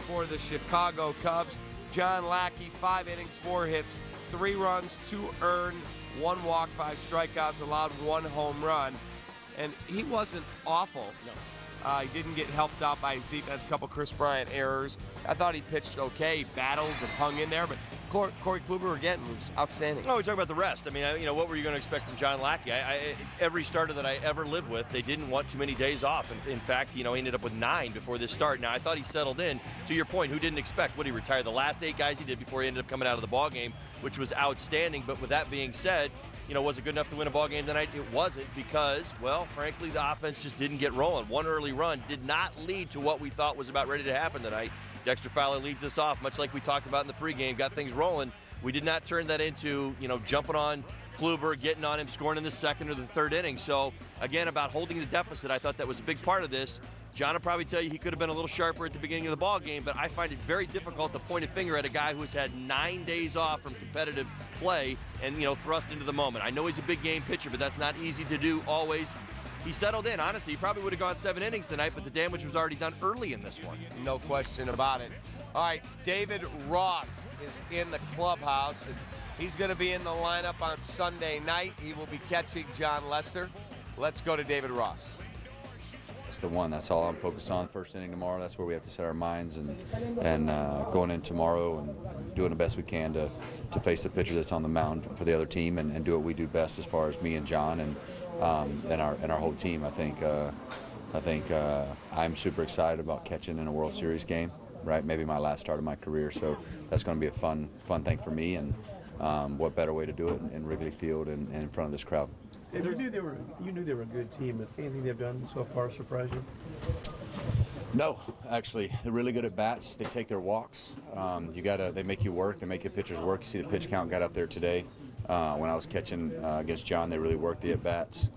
Speaker 16: for the Chicago Cubs. John Lackey, 5 innings, 4 hits, 3 runs, 2 earned, 1 walk, 5 strikeouts, allowed 1 home run. And he wasn't awful. No. He didn't get helped out by his defense, a couple Chris Bryant errors. I thought he pitched okay, battled and hung in there, but Corey Kluber again was outstanding.
Speaker 17: Oh, we talk about the rest. I mean, what were you going to expect from John Lackey? Every starter that I ever lived with, they didn't want too many days off. In fact, he ended up with 9 before this start. Now, I thought he settled in. To your point, who didn't expect? Would he retire the last 8 guys he did before he ended up coming out of the ball game, which was outstanding. But with that being said, was it good enough to win a ball game tonight? It wasn't because, well, frankly, the offense just didn't get rolling. 1 early run did not lead to what we thought was about ready to happen tonight. Dexter Fowler leads us off, much like we talked about in the pregame, got things rolling. We did not turn that into, jumping on Kluber, getting on him, scoring in the 2nd or the 3rd inning. So, again, about holding the deficit, I thought that was a big part of this. John will probably tell you he could have been a little sharper at the beginning of the ball game, but I find it very difficult to point a finger at a guy who has had 9 days off from competitive play and, thrust into the moment. I know he's a big game pitcher, but that's not easy to do always. He settled in. Honestly, he probably would have gone 7 innings tonight, but the damage was already done early in this one.
Speaker 16: No question about it. All right, David Ross is in the clubhouse, and he's going to be in the lineup on Sunday night. He will be catching John Lester. Let's go to David Ross.
Speaker 30: That's the one. That's all I'm focused on. First inning tomorrow. That's where we have to set our minds and going in tomorrow and doing the best we can to face the pitcher that's on the mound for the other team and do what we do best as far as me and John and our whole team. I think I'm super excited about catching in a World Series game. right? Maybe my last start of my career. So that's going to be a fun thing for me. And what better way to do it in Wrigley Field and in front of this crowd.
Speaker 23: And you knew they were a good team. If anything they've done so far surprised you?
Speaker 30: No, actually, they're really good at bats. They take their walks. They make you work. They make the pitchers work. You see the pitch count got up there today. When I was catching against John, they really worked the at bats.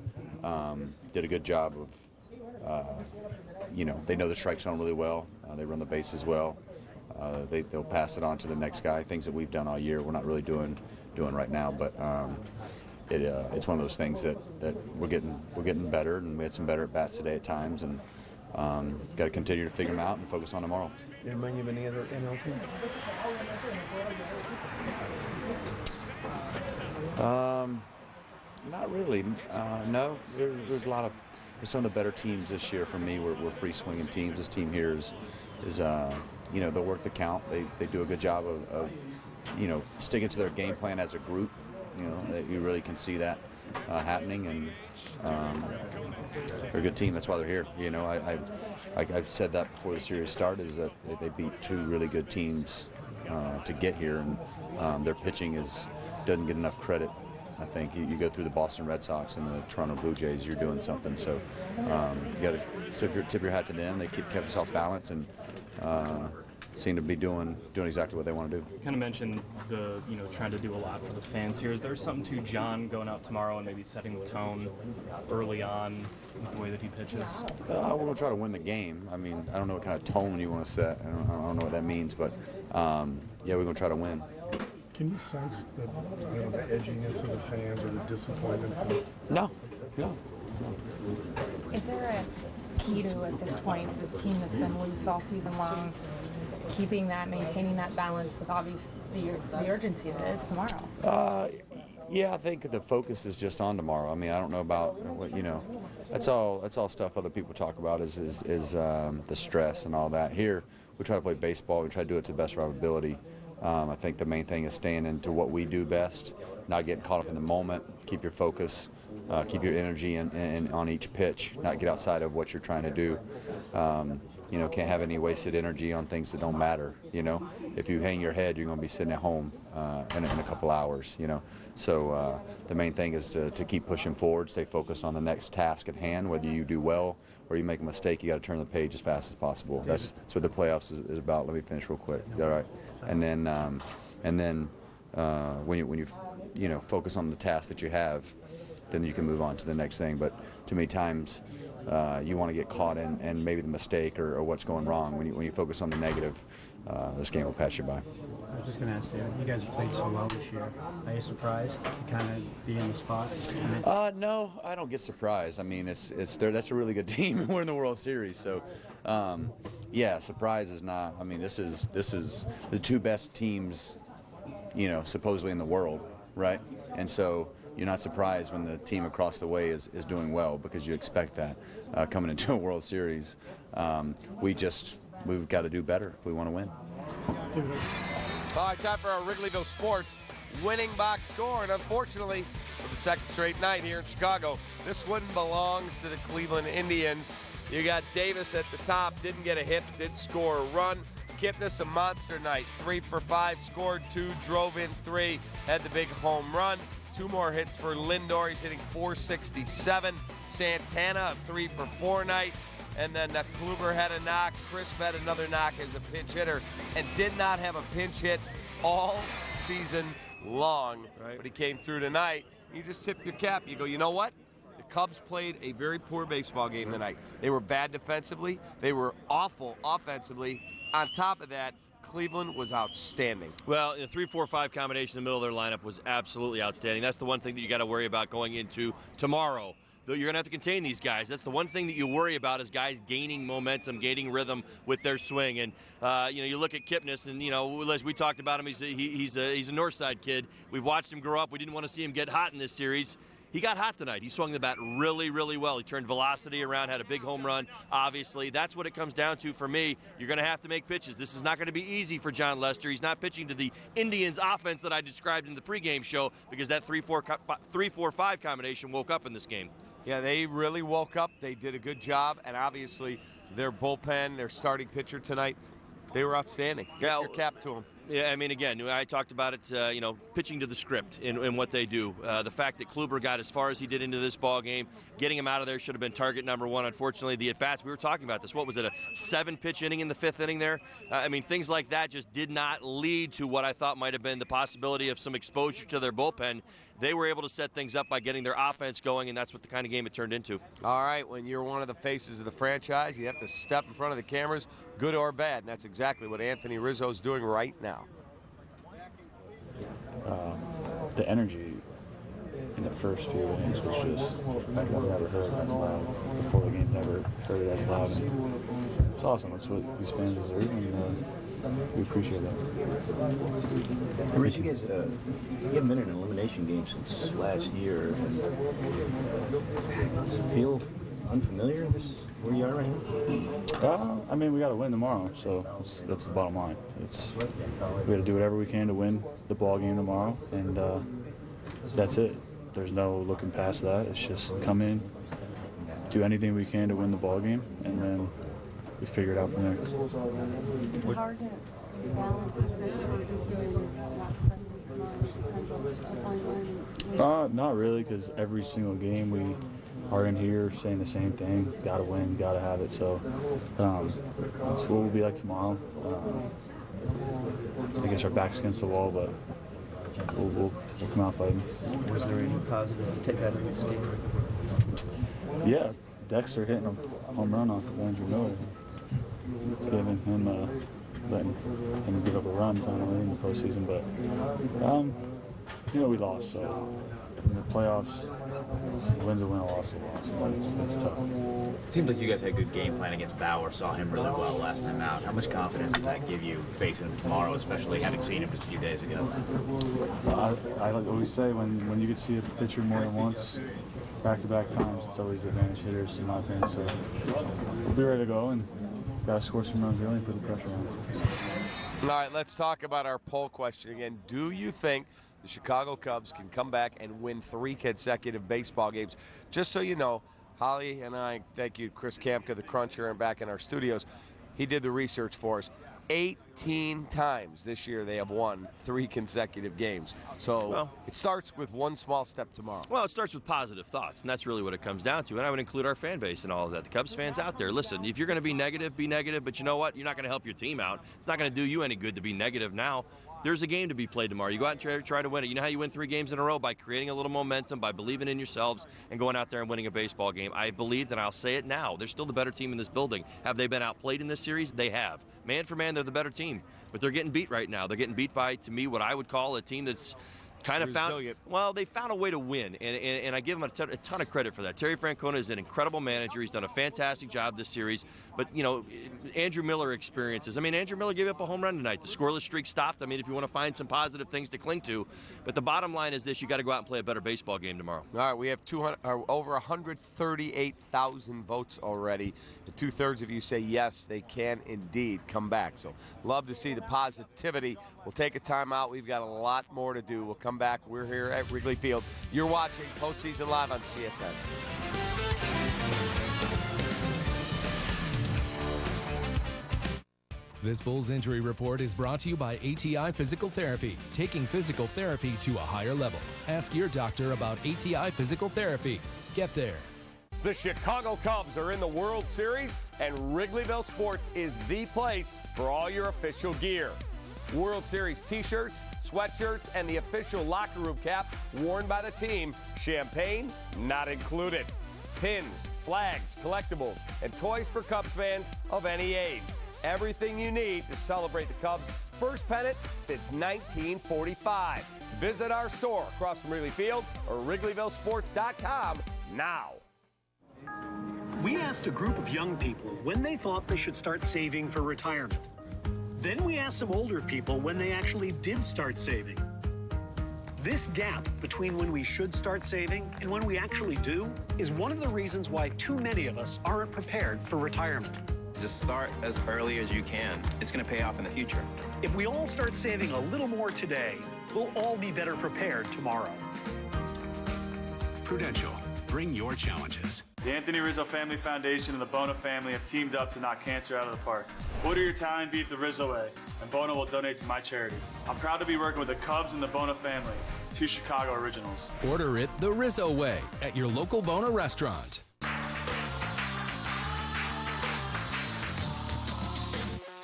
Speaker 30: Did a good job of, they know the strike zone really well. They run the bases well. They'll pass it on to the next guy. Things that we've done all year, we're not really doing right now, but. It's one of those things that we're getting better, and we had some better at bats today at times, and got to continue to figure them out and focus on tomorrow.
Speaker 23: Remind you of any other NL teams?
Speaker 30: Not really. No, there's a lot of some of the better teams this year for me. We're free swinging teams. This team here is they'll work the count. They do a good job of sticking to their game plan as a group. You really can see that happening, and they're a good team. That's why they're here. I've said that before the series started, is that they beat two really good teams to get here, and their pitching doesn't get enough credit. I think you go through the Boston Red Sox and the Toronto Blue Jays, you're doing something. So you got to tip your hat to them. They kept us off balance and seem to be doing exactly what they want to do.
Speaker 4: You kind of mentioned trying to do a lot for the fans here. Is there something to John going out tomorrow and maybe setting the tone early on with the way that he pitches?
Speaker 30: We're going to try to win the game. I mean, I don't know what kind of tone you want to set. I don't know what that means, but we're going to try to win.
Speaker 23: Can you sense the edginess of the fans or the disappointment?
Speaker 30: No.
Speaker 22: Is there a key to, at this point, the team that's been loose all season long, maintaining that balance with obviously the urgency that is tomorrow?
Speaker 30: I think the focus is just on tomorrow. I mean, I don't know about what that's all stuff other people talk about is the stress and all that. Here, we try to play baseball. We try to do it to the best of our ability. I think the main thing is staying into what we do best, not getting caught up in the moment. Keep your focus, keep your energy and on each pitch, not get outside of what you're trying to do. Can't have any wasted energy on things that don't matter. If you hang your head, you're going to be sitting at home in a couple hours. So the main thing is to keep pushing forward, stay focused on the next task at hand. Whether you do well or you make a mistake, you got to turn the page as fast as possible. That's what the playoffs is about. Let me finish real quick. All right, and then when you focus on the task that you have, then you can move on to the next thing. But too many times you want to get caught in maybe the mistake or what's going wrong. When you focus on the negative, this game will pass you by.
Speaker 23: I was just going to ask you guys have played so well this year. Are you surprised to kind of be in the spot?
Speaker 30: No, I don't get surprised. I mean, that's a really good team. We're in the World Series, so surprise is not. I mean, this is the two best teams, supposedly in the world, right? And so you're not surprised when the team across the way is doing well, because you expect that coming into a World Series. We've got to do better if we want to win.
Speaker 16: All right, time for our Wrigleyville Sports winning box score. And unfortunately, for the second straight night here in Chicago, this one belongs to the Cleveland Indians. You got Davis at the top, didn't get a hit, did score a run. Kipnis, a monster night, 3 for 5, scored 2, drove in 3, had the big home run. 2 more hits for Lindor, he's hitting .467. Santana, a 3 for 4 night. And then Kluber had a knock. Crisp had another knock as a pinch hitter and did not have a pinch hit all season long. Right. But he came through tonight. You just tip your cap. You go, you know what? The Cubs played a very poor baseball game tonight. They were bad defensively. They were awful offensively. On top of that, Cleveland was outstanding.
Speaker 17: Well, the 3-4-5 combination in the middle of their lineup was absolutely outstanding. That's the one thing that you got to worry about going into tomorrow. You're going to have to contain these guys. That's the one thing that you worry about, is guys gaining momentum, gaining rhythm with their swing. And, you look at Kipnis, and, as we talked about him, he's a North Side kid. We've watched him grow up. We didn't want to see him get hot in this series. He got hot tonight. He swung the bat really, really well. He turned velocity around, had a big home run, obviously. That's what it comes down to for me. You're going to have to make pitches. This is not going to be easy for John Lester. He's not pitching to the Indians offense that I described in the pregame show, because that 3-4-5 combination woke up in this game.
Speaker 16: Yeah, they really woke up. They did a good job, and obviously their bullpen, their starting pitcher tonight, They were outstanding. Get your cap to them.
Speaker 17: Yeah, I mean, again, I talked about it, pitching to the script in what they do. The fact that Kluber got as far as he did into this ball game, getting him out of there should have been target number one. Unfortunately, the at-bats, we were talking about this. What was it, a 7-pitch inning in the 5th inning there? I mean, things like that just did not lead to what I thought might have been the possibility of some exposure to their bullpen. They were able to set things up by getting their offense going, and that's what the kind of game it turned into.
Speaker 16: All right, when you're one of the faces of the franchise, you have to step in front of the cameras, good or bad, and that's exactly what Anthony Rizzo is doing right now.
Speaker 5: The energy in the first few innings was just, I've never heard it as loud before the game, never heard it as loud. And it's awesome. That's what these fans deserve, and we appreciate that.
Speaker 6: Rich, you guys, you haven't been in an elimination game since last year. Does it feel unfamiliar, where you are right now?
Speaker 5: I mean, we got to win tomorrow, so that's the bottom line. We got to do whatever we can to win the ball game tomorrow, and that's it. There's no looking past that. It's just come in, do anything we can to win the ball game, and then we figure it out from there.
Speaker 8: It's hard to balance the sense of decision not pressing.
Speaker 5: Not really, because every single game we are in here saying the same thing. Got to win, got to have it. So that's what we'll be like tomorrow. I guess our back's against the wall, but we'll come out fighting.
Speaker 6: Was there any positive to take out of this game?
Speaker 5: Yeah, Dexter hitting a home run off of Andrew Miller, giving him letting him give up a run finally in the postseason. But we lost, so in the playoffs, wins a win, a loss a loss. That's tough.
Speaker 7: It seems like you guys had a good game plan against Bauer, saw him really well last time out. How much confidence does that give you facing him tomorrow, especially having seen him just a few days ago?
Speaker 5: I like always say, when you get to see a pitcher more than once, back-to-back times, it's always advantage hitters in my opinion. So we'll be ready to go and got to score some runs early and put the pressure on.
Speaker 16: All right, let's talk about our poll question again. Do you think the Chicago Cubs can come back and win 3 consecutive baseball games? Just so you know, Holly and I, thank you, Chris Kamka, the Cruncher, and back in our studios, he did the research for us. 18 times this year they have won 3 consecutive games. So it starts with one small step tomorrow.
Speaker 17: Well, it starts with positive thoughts, and that's really what it comes down to. And I would include our fan base and all of that. The Cubs fans out there, listen, if you're going to be negative, but you know what? You're not going to help your team out. It's not going to do you any good to be negative now. There's a game to be played tomorrow. You go out and try to win it. You know how you win 3 games in a row? By creating a little momentum, by believing in yourselves, and going out there and winning a baseball game. I believed, and I'll say it now, they're still the better team in this building. Have they been outplayed in this series? They have. Man for man, they're the better team. But they're getting beat right now. They're getting beat by, to me, what I would call a team that's kind of
Speaker 16: resilient.
Speaker 17: They found a way to win, and I give them a ton of credit for that. Terry Francona is an incredible manager. He's done a fantastic job this series. But, Andrew Miller experiences. I mean, Andrew Miller gave up a home run tonight. The scoreless streak stopped. I mean, if you want to find some positive things to cling to. But the bottom line is this: you got to go out and play a better baseball game tomorrow.
Speaker 16: All right, we have over 138,000 votes already. And 2/3 of you say yes, they can indeed come back. So love to see the positivity. We'll take a timeout. We've got a lot more to do. We'll come back. We're here at Wrigley Field. You're watching Postseason Live on CSN.
Speaker 11: This Bulls Injury Report is brought to you by ATI Physical Therapy, taking physical therapy to a higher level. Ask your doctor about ATI Physical Therapy. Get there.
Speaker 16: The Chicago Cubs are in the World Series, and Wrigleyville Sports is the place for all your official gear. World Series t-shirts, sweatshirts, and the official locker room cap worn by the team. Champagne not included. Pins, flags, collectibles, and toys for Cubs fans of any age. Everything you need to celebrate the Cubs' first pennant since 1945. Visit our store across from Wrigley Field or WrigleyvilleSports.com now.
Speaker 13: We asked a group of young people when they thought they should start saving for retirement. Then we asked some older people when they actually did start saving. This gap between when we should start saving and when we actually do is one of the reasons why too many of us aren't prepared for retirement.
Speaker 14: Just start as early as you can. It's going to pay off in the future.
Speaker 13: If we all start saving a little more today, we'll all be better prepared tomorrow.
Speaker 15: Prudential, bring your challenges.
Speaker 2: The Anthony Rizzo Family Foundation and the Bono family have teamed up to knock cancer out of the park. Order your Italian beef the Rizzo way, and Bono will donate to my charity. I'm proud to be working with the Cubs and the Bono family, 2 Chicago originals.
Speaker 11: Order it the Rizzo way at your local Bono restaurant.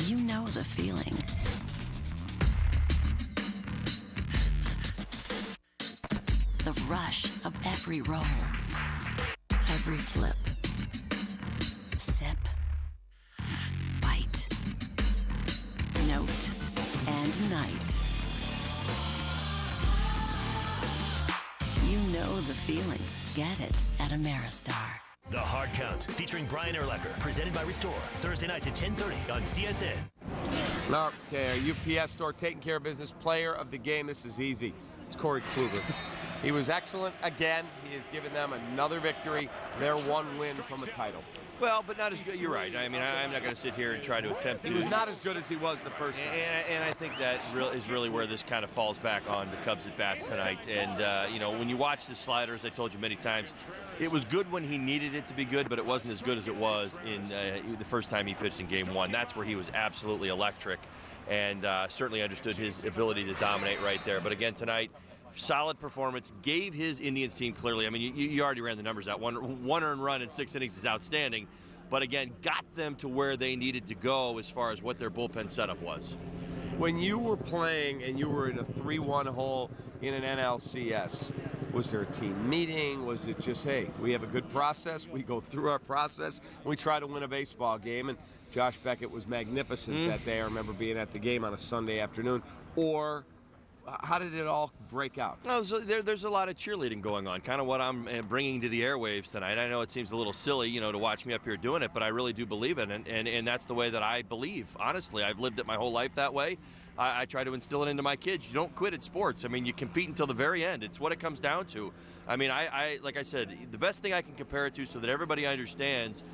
Speaker 9: You know the feeling. The rush of every roll, every flip, sip, bite, note, and night. You know the feeling. Get it at Ameristar.
Speaker 15: The Hard Count, featuring Brian Urlacher, presented by Restore, Thursday nights at 10:30 on CSN.
Speaker 16: Okay, our UPS store taking care of business. Player of the game, this is easy. It's Corey Kluber. He was excellent again. He has given them another victory. Their one win from a title.
Speaker 17: Well, but not as good. You're right. I mean, I'm not going to sit here and try to attempt to.
Speaker 16: He was not as good as he was the first time.
Speaker 17: And I think that is really where this kind of falls back on the Cubs at bats tonight. And, you know, when you watch the slider, as I told you many times, it was good when he needed it to be good, but it wasn't as good as it was in the first time he pitched in Game 1. That's where he was absolutely electric and certainly understood his ability to dominate right there. But again, tonight, solid performance, gave his Indians team clearly. I mean, you already ran the numbers out. One earned run in 6 innings is outstanding. But again, got them to where they needed to go as far as what their bullpen setup was.
Speaker 16: When you were playing and you were in a 3-1 hole in an NLCS, was there a team meeting? Was it just, hey, we have a good process, we go through our process, we try to win a baseball game? And Josh Beckett was magnificent that day. I remember being at the game on a Sunday afternoon. Or how did it all break out?
Speaker 17: Well, there's a lot of cheerleading going on, kind of what I'm bringing to the airwaves tonight. I know it seems a little silly, you know, to watch me up here doing it, but I really do believe it, and that's the way that I believe. Honestly, I've lived it my whole life that way. I try to instill it into my kids. You don't quit at sports. I mean, you compete until the very end. It's what it comes down to. I mean, I like I said, the best thing I can compare it to so that everybody understands,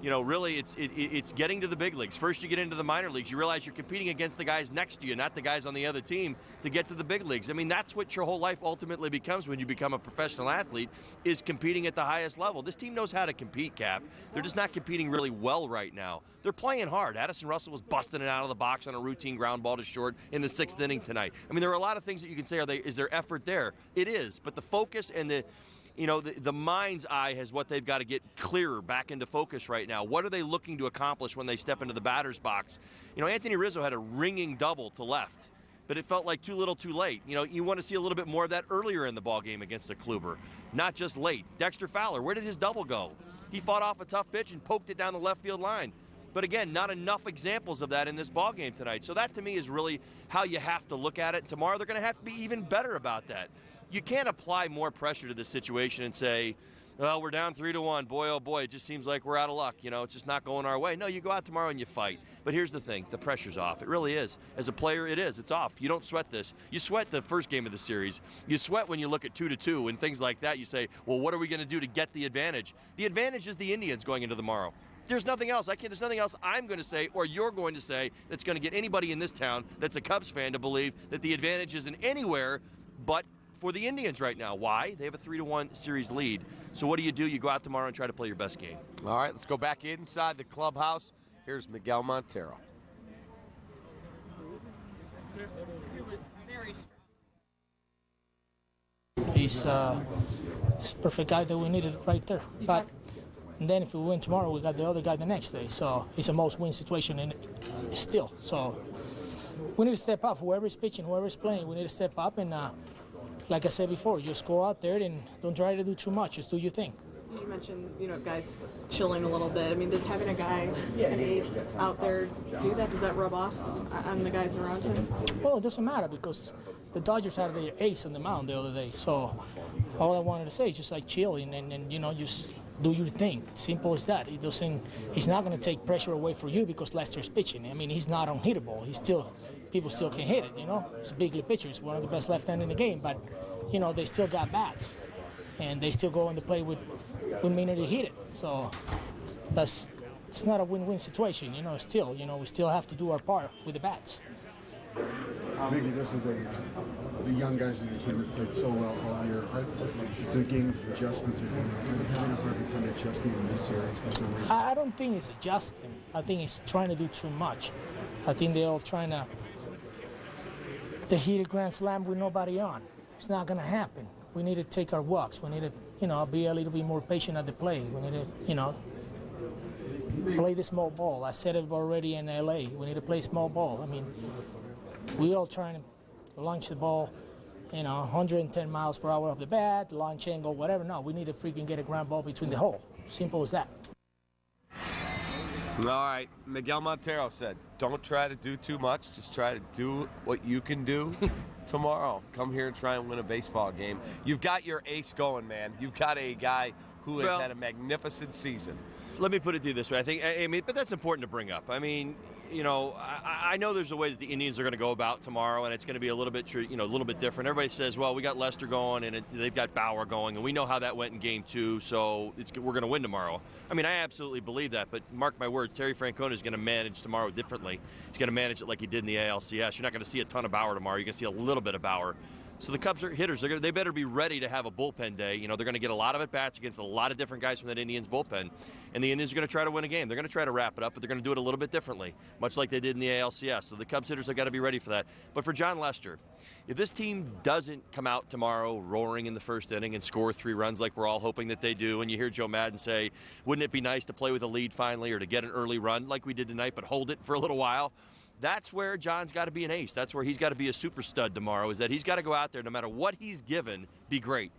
Speaker 17: you know, really it's getting to the big leagues. First you get into the minor leagues, you realize you're competing against the guys next to you, not the guys on the other team, to get to the big leagues. I mean, that's what your whole life ultimately becomes when you become a professional athlete, is competing at the highest level. This team knows how to compete, Cap. They're just not competing really well right now. They're playing hard. Addison Russell was busting it out of the box on a routine ground ball to short in the 6th inning tonight. I mean, there are a lot of things that you can say, is there effort there? It is, but the focus and the mind's eye has what they've got to get clearer back into focus right now. What are they looking to accomplish when they step into the batter's box? You know, Anthony Rizzo had a ringing double to left, but it felt like too little too late. You know, you want to see a little bit more of that earlier in the ballgame against a Kluber, not just late. Dexter Fowler, where did his double go? He fought off a tough pitch and poked it down the left field line. But again, not enough examples of that in this ballgame tonight. So that to me is really how you have to look at it. Tomorrow they're going to have to be even better about that. You can't apply more pressure to this situation and say, well, we're down 3-1. Boy, oh boy, it just seems like we're out of luck. You know, it's just not going our way. No, you go out tomorrow and you fight. But here's the thing. The pressure's off. It really is. As a player, it is. It's off. You don't sweat this. You sweat the first game of the series. You sweat when you look at 2-2 and things like that. You say, well, what are we going to do to get the advantage? The advantage is the Indians going into tomorrow. There's nothing else. There's nothing else I'm going to say or you're going to say that's going to get anybody in this town that's a Cubs fan to believe that the advantage isn't anywhere but for the Indians right now. Why? They have a 3-1 series lead. So what do? You go out tomorrow and try to play your best game.
Speaker 16: All right, let's go back inside the clubhouse. Here's Miguel Montero.
Speaker 18: He's the perfect guy that we needed right there. But then if we win tomorrow, we got the other guy the next day. So it's a must-win situation still. So we need to step up. Whoever's pitching, whoever's playing, we need to step up. And like I said before, just go out there and don't try to do too much. Just do your thing.
Speaker 22: You mentioned, guys chilling a little bit. I mean, does having a guy, an ace, out there do that? Does that rub off on the guys around him?
Speaker 18: Well, it doesn't matter because the Dodgers had their ace on the mound the other day. So all I wanted to say is just like chill and just do your thing. Simple as that. He's not going to take pressure away from you because Lester's pitching. I mean, he's not unhittable. People still can hit it, He's a big league pitcher. He's one of the best left-handed in the game, but, they still got bats. And they still go into play with minute to hit it. So it's not a win-win situation, we still have to do our part with the bats.
Speaker 19: Biggie, this is a
Speaker 1: the young guys in your team have played so well all year. It's a game of adjustments. They're having a hard time adjusting in this series for some reason.
Speaker 18: I don't think it's adjusting. I think it's trying to do too much. I think they're all trying to hit a grand slam with nobody on. It's not going to happen. We need to take our walks. We need to, be a little bit more patient at the plate. We need to, play the small ball. I said it already in LA. We need to play small ball. I mean, we're all trying to launch the ball, 110 miles per hour off the bat, launch angle, whatever. No, we need to freaking get a ground ball between the hole. Simple as that.
Speaker 16: All right, Miguel Montero said, don't try to do too much. Just try to do what you can do tomorrow. Come here and try and win a baseball game. You've got your ace going, man. You've got a guy who has had a magnificent season.
Speaker 17: Let me put it to you this way. But that's important to bring up. I mean, I know there's a way that the Indians are going to go about tomorrow, and it's going to be a little bit different. Everybody says, well, we got Lester going, and they've got Bauer going, and we know how that went in Game 2, so we're going to win tomorrow. I mean, I absolutely believe that, but mark my words, Terry Francona is going to manage tomorrow differently. He's going to manage it like he did in the ALCS. You're not going to see a ton of Bauer tomorrow. You're going to see a little bit of Bauer. So the Cubs are hitters. They better be ready to have a bullpen day. They're going to get a lot of at-bats against a lot of different guys from that Indians bullpen. And the Indians are going to try to win a game. They're going to try to wrap it up, but they're going to do it a little bit differently, much like they did in the ALCS. So the Cubs hitters have got to be ready for that. But for John Lester, if this team doesn't come out tomorrow roaring in the first inning and score 3 runs like we're all hoping that they do, and you hear Joe Maddon say, wouldn't it be nice to play with a lead finally or to get an early run like we did tonight but hold it for a little while, that's where John's got to be an ace. That's where he's got to be a super stud tomorrow, is that he's got to go out there no matter what he's given, be great.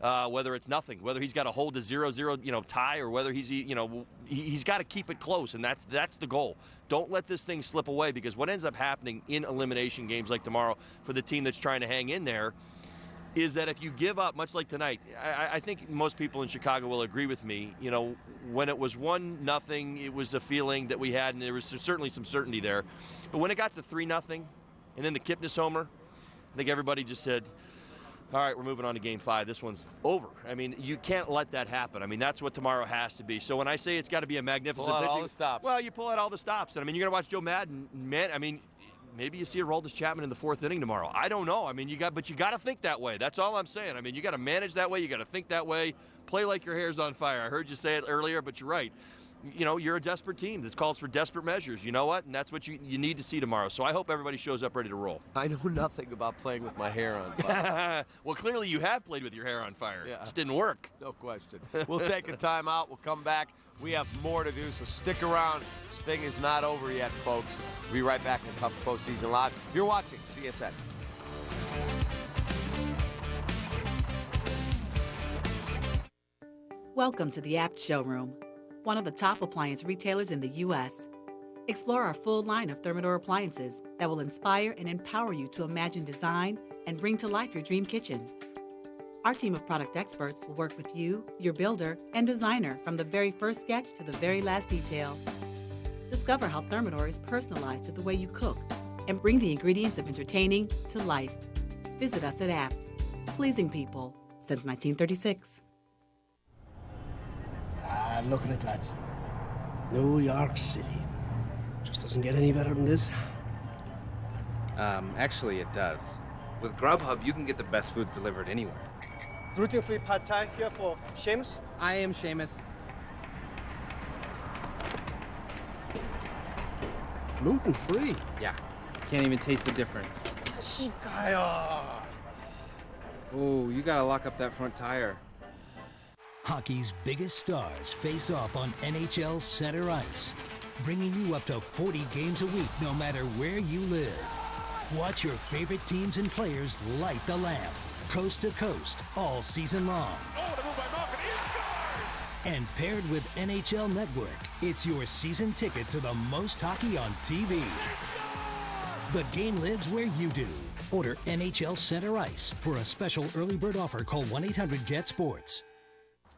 Speaker 17: Whether it's nothing, whether he's got to hold a 0-0 tie, or whether he's got to keep it close, and that's the goal. Don't let this thing slip away, because what ends up happening in elimination games like tomorrow for the team that's trying to hang in there is that if you give up, much like tonight, I think most people in Chicago will agree with me, when it was 1-0, it was a feeling that we had, and there was certainly some certainty there. But when it got to 3-0, and then the Kipnis homer, I think everybody just said, all right, we're moving on to Game 5. This one's over. I mean, you can't let that happen. I mean, that's what tomorrow has to be. So when I say it's got to be a magnificent
Speaker 16: pull out
Speaker 17: pitching,
Speaker 16: all the stops.
Speaker 17: Well, you pull out all the stops. And I mean, you're going to watch Joe Maddon, man, I mean, maybe you see a Aroldis Chapman in the 4th inning tomorrow. I don't know. I mean, you got to think that way. That's all I'm saying. I mean, you got to manage that way. You got to think that way. Play like your hair's on fire. I heard you say it earlier, but you're right. You're a desperate team. This calls for desperate measures. You know what? And that's what you need to see tomorrow. So I hope everybody shows up ready to roll.
Speaker 16: I know nothing about playing with my hair on fire.
Speaker 17: Well, clearly you have played with your hair on fire.
Speaker 16: Yeah.
Speaker 17: It just didn't work.
Speaker 16: No question. We'll take a timeout. We'll come back. We have more to do, so stick around. This thing is not over yet, folks. We'll be right back in Cubs Postseason Live. You're watching CSN.
Speaker 3: Welcome to the Apt Showroom, one of the top appliance retailers in the U.S. Explore our full line of Thermador appliances that will inspire and empower you to imagine design and bring to life your dream kitchen. Our team of product experts will work with you, your builder, and designer from the very first sketch to the very last detail. Discover how Thermador is personalized to the way you cook and bring the ingredients of entertaining to life. Visit us at Apt, pleasing people since 1936.
Speaker 10: Look at it, lads. New York City. Just doesn't get any better than this.
Speaker 12: Actually, it does. With Grubhub, you can get the best foods delivered anywhere.
Speaker 19: Gluten-free pad thai here for Seamus.
Speaker 12: I am Seamus.
Speaker 10: Gluten-free?
Speaker 12: Yeah. Can't even taste the difference. Oh, you gotta lock up that front tire.
Speaker 20: Hockey's biggest stars face off on NHL Center Ice, bringing you up to 40 games a week no matter where you live. Watch your favorite teams and players light the lamp, coast to coast, all season long. And paired with NHL Network, it's your season ticket to the most hockey on TV. The game lives where you do. Order NHL Center Ice. For a special early bird offer, call 1-800-GET-SPORTS.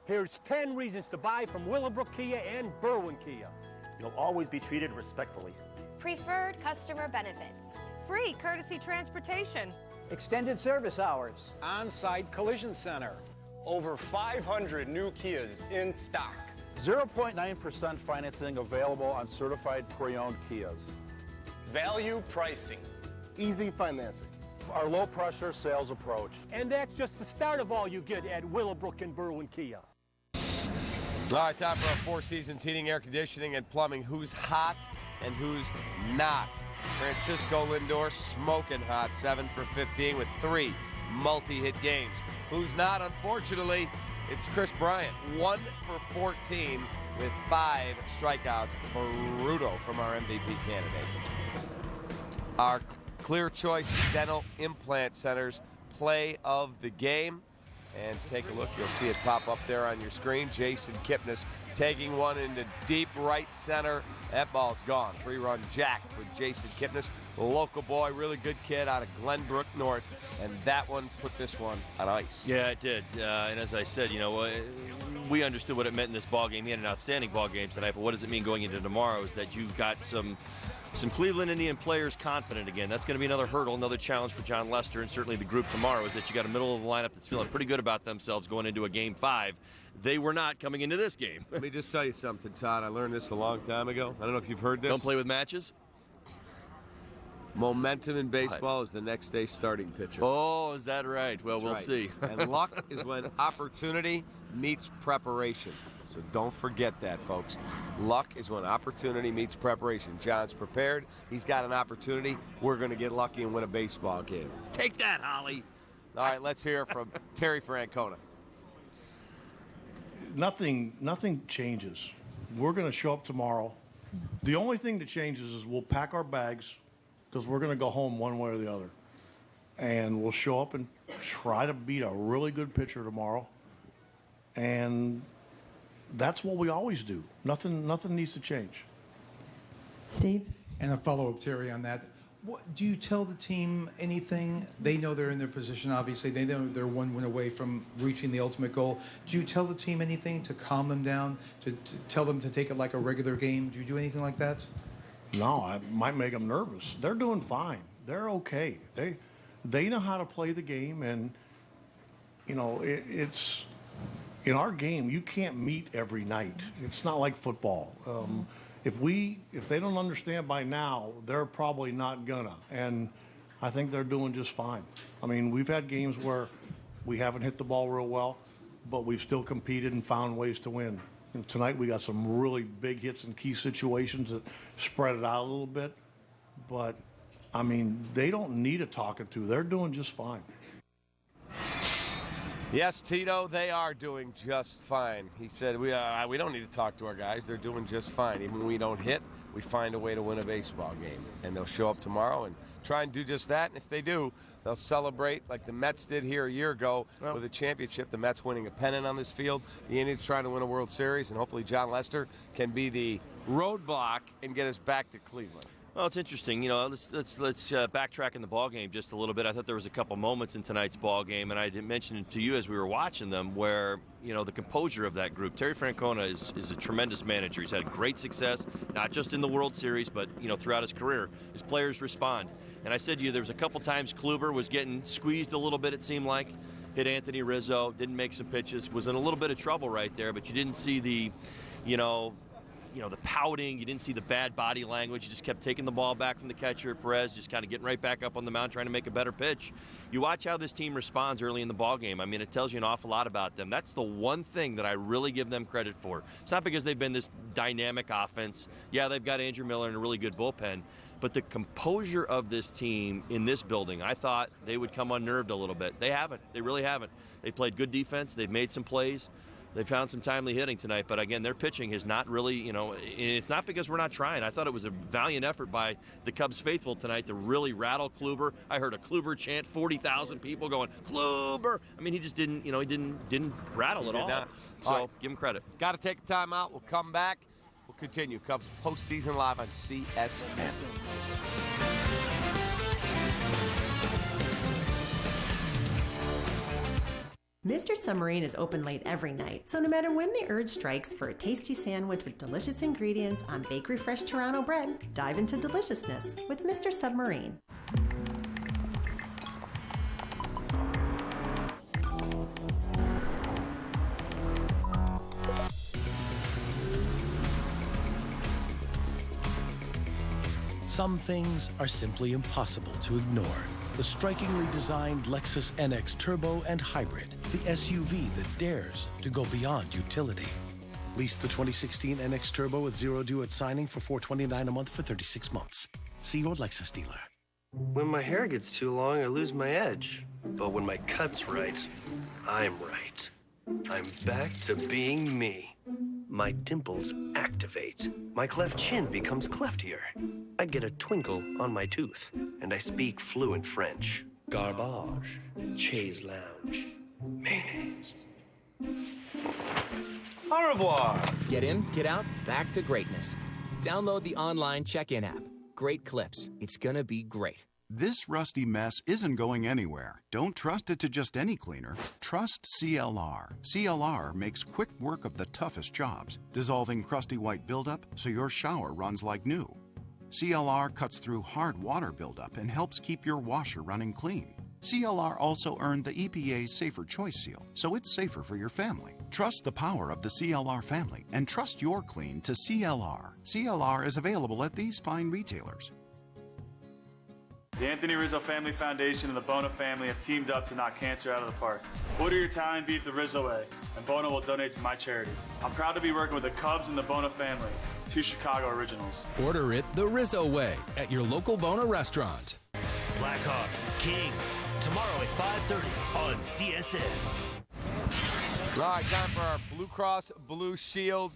Speaker 21: Here's 10 reasons to buy from Willowbrook Kia and Berwyn Kia.
Speaker 24: You'll always be treated respectfully.
Speaker 25: Preferred customer benefits.
Speaker 22: Free courtesy transportation.
Speaker 26: Extended service hours.
Speaker 31: On-site collision center. Over 500 new Kias in stock.
Speaker 32: 0.9% financing available on certified pre-owned Kias.
Speaker 31: Value pricing.
Speaker 33: Easy financing.
Speaker 32: our low-pressure sales approach.
Speaker 21: And that's just the start of all you get at Willowbrook and Berwyn Kia.
Speaker 16: All right, time for our Four Seasons heating, air conditioning, and plumbing. Who's hot and who's not? Francisco Lindor smoking hot, 7 for 15 with 3 multi-hit games. Who's not? Unfortunately, it's Chris Bryant, 1 for 14 with 5 strikeouts. Brutal from our MVP candidate. Our Clear Choice Dental Implant Center's play of the game. And take a look, you'll see it pop up there on your screen. Jason Kipnis taking one into deep right center. That ball's gone. 3-run jack for Jason Kipnis, the local boy, really good kid out of Glenbrook North. And that one put this one on ice.
Speaker 17: Yeah, it did. And as I said, we understood what it meant in this ball game. He had an outstanding ball game tonight, but what does it mean going into tomorrow is that you've got some Cleveland Indian players confident again. That's going to be another hurdle, another challenge for John Lester, and certainly the group tomorrow is that you got a middle of the lineup that's feeling pretty good about themselves going into a Game 5. They were not coming into this game.
Speaker 16: Let me just tell you something, Todd. I learned this a long time ago. I don't know if you've heard this.
Speaker 17: Don't play with matches?
Speaker 16: Momentum in baseball is the next day's starting pitcher.
Speaker 17: Oh, is that right? Well, we'll see.
Speaker 16: And luck is when opportunity meets preparation. So don't forget that, folks. Luck is when opportunity meets preparation. John's prepared. He's got an opportunity. We're going to get lucky and win a baseball game.
Speaker 17: Take that, Holly.
Speaker 16: All right, let's hear from Terry Francona.
Speaker 4: Nothing changes. We're going to show up tomorrow. The only thing that changes is we'll pack our bags because we're going to go home one way or the other. And we'll show up and try to beat a really good pitcher tomorrow. And that's what we always do. Nothing needs to change.
Speaker 5: Steve?
Speaker 6: And a follow-up, Terry, on that. Do you tell the team anything? They know they're in their position, obviously. They know they're one win away from reaching the ultimate goal. Do you tell the team anything to calm them down, to tell them to take it like a regular game? Do you do anything like that?
Speaker 4: No, I might make them nervous. They're doing fine. They're okay. They know how to play the game, and, it's... In our game, you can't meet every night. It's not like football. If they don't understand by now, they're probably not gonna. And I think they're doing just fine. I mean, we've had games where we haven't hit the ball real well, but we've still competed and found ways to win. And tonight we got some really big hits in key situations that spread it out a little bit. But, I mean, they don't need a talking to. They're doing just fine.
Speaker 16: Yes, Tito, they are doing just fine. He said, we don't need to talk to our guys. They're doing just fine. Even when we don't hit, we find a way to win a baseball game. And they'll show up tomorrow and try and do just that. And if they do, they'll celebrate like the Mets did here a year ago with a championship. The Mets winning a pennant on this field. The Indians trying to win a World Series. And hopefully John Lester can be the roadblock and get us back to Cleveland.
Speaker 17: Well, it's interesting. Let's backtrack in the ball game just a little bit. I thought there was a couple moments in tonight's ball game, and I didn't mention it to you as we were watching them, where the composure of that group. Terry Francona is a tremendous manager. He's had great success, not just in the World Series, but throughout his career. His players respond. And I said to you, there was a couple times Kluber was getting squeezed a little bit. It seemed like hit Anthony Rizzo, didn't make some pitches, was in a little bit of trouble right there. But you didn't see the the pouting. You didn't see the bad body language. You just kept taking the ball back from the catcher, Perez, just kind of getting right back up on the mound, trying to make a better pitch. You watch how this team responds early in the ball game. I mean, it tells you an awful lot about them. That's the one thing that I really give them credit for. It's not because they've been this dynamic offense. Yeah, they've got Andrew Miller and a really good bullpen. But the composure of this team in this building, I thought they would come unnerved a little bit. They haven't. They really haven't. They played good defense. They've made some plays. They found some timely hitting tonight, but again, their pitching is not really, it's not because we're not trying. I thought it was a valiant effort by the Cubs faithful tonight to really rattle Kluber. I heard a Kluber chant, 40,000 people going, Kluber! I mean, he just didn't, he didn't rattle at all. So give him credit.
Speaker 16: Got to take a time out. We'll come back. We'll continue. Cubs postseason live on CSN.
Speaker 7: Mr. Submarine is open late every night, so no matter when the urge strikes for a tasty sandwich with delicious ingredients on bakery fresh Toronto bread, dive into deliciousness with Mr. Submarine.
Speaker 20: Some things are simply impossible to ignore.
Speaker 2: The strikingly designed Lexus NX Turbo and Hybrid, the SUV that dares to go beyond utility. Lease the 2016 NX Turbo with zero due at signing for $429 a month for 36 months. See your Lexus dealer.
Speaker 10: When my hair gets too long, I lose my edge. But when my cut's right, I'm right. I'm back to being me. My dimples activate. My cleft chin becomes cleftier. I get a twinkle on my tooth, and I speak fluent French. Garbage, chaise lounge, mayonnaise.
Speaker 8: Au revoir. Get in, get out, back to greatness. Download the online check-in app. Great clips. It's gonna be great.
Speaker 9: This rusty mess isn't going anywhere. Don't trust it to just any cleaner. Trust CLR. CLR makes quick work of the toughest jobs, dissolving crusty white buildup so your shower runs like new. CLR cuts through hard water buildup and helps keep your washer running clean. CLR also earned the EPA's Safer Choice seal, so it's safer for your family. Trust the power of the CLR family and trust your clean to CLR. CLR is available at these fine retailers.
Speaker 11: The Anthony Rizzo Family Foundation and the Bono family have teamed up to knock cancer out of the park. Order your Italian beef the Rizzo way, and Bono will donate to my charity. I'm proud to be working with the Cubs and the Bono family, two Chicago originals.
Speaker 13: Order it the Rizzo way at your local Bono restaurant.
Speaker 14: Blackhawks, Kings, tomorrow at 5:30 on CSN.
Speaker 16: All right, time for our Blue Cross Blue Shield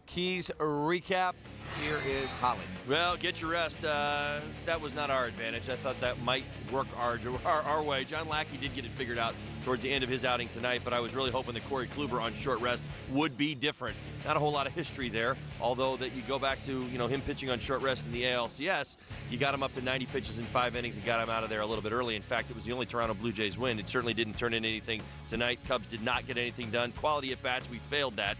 Speaker 16: Keys recap. Here is Holly.
Speaker 17: Well, get your rest. That was not our advantage. I thought that might work our way. John Lackey did get it figured out towards the end of his outing tonight, but I was really hoping that Corey Kluber on short rest would be different. Not a whole lot of history there, although that you go back to him pitching on short rest in the ALCS, you got him up to 90 pitches in 5 innings and got him out of there a little bit early. In fact, it was the only Toronto Blue Jays win. It certainly didn't turn into anything tonight. Cubs did not get anything done. Quality at bats, we failed that.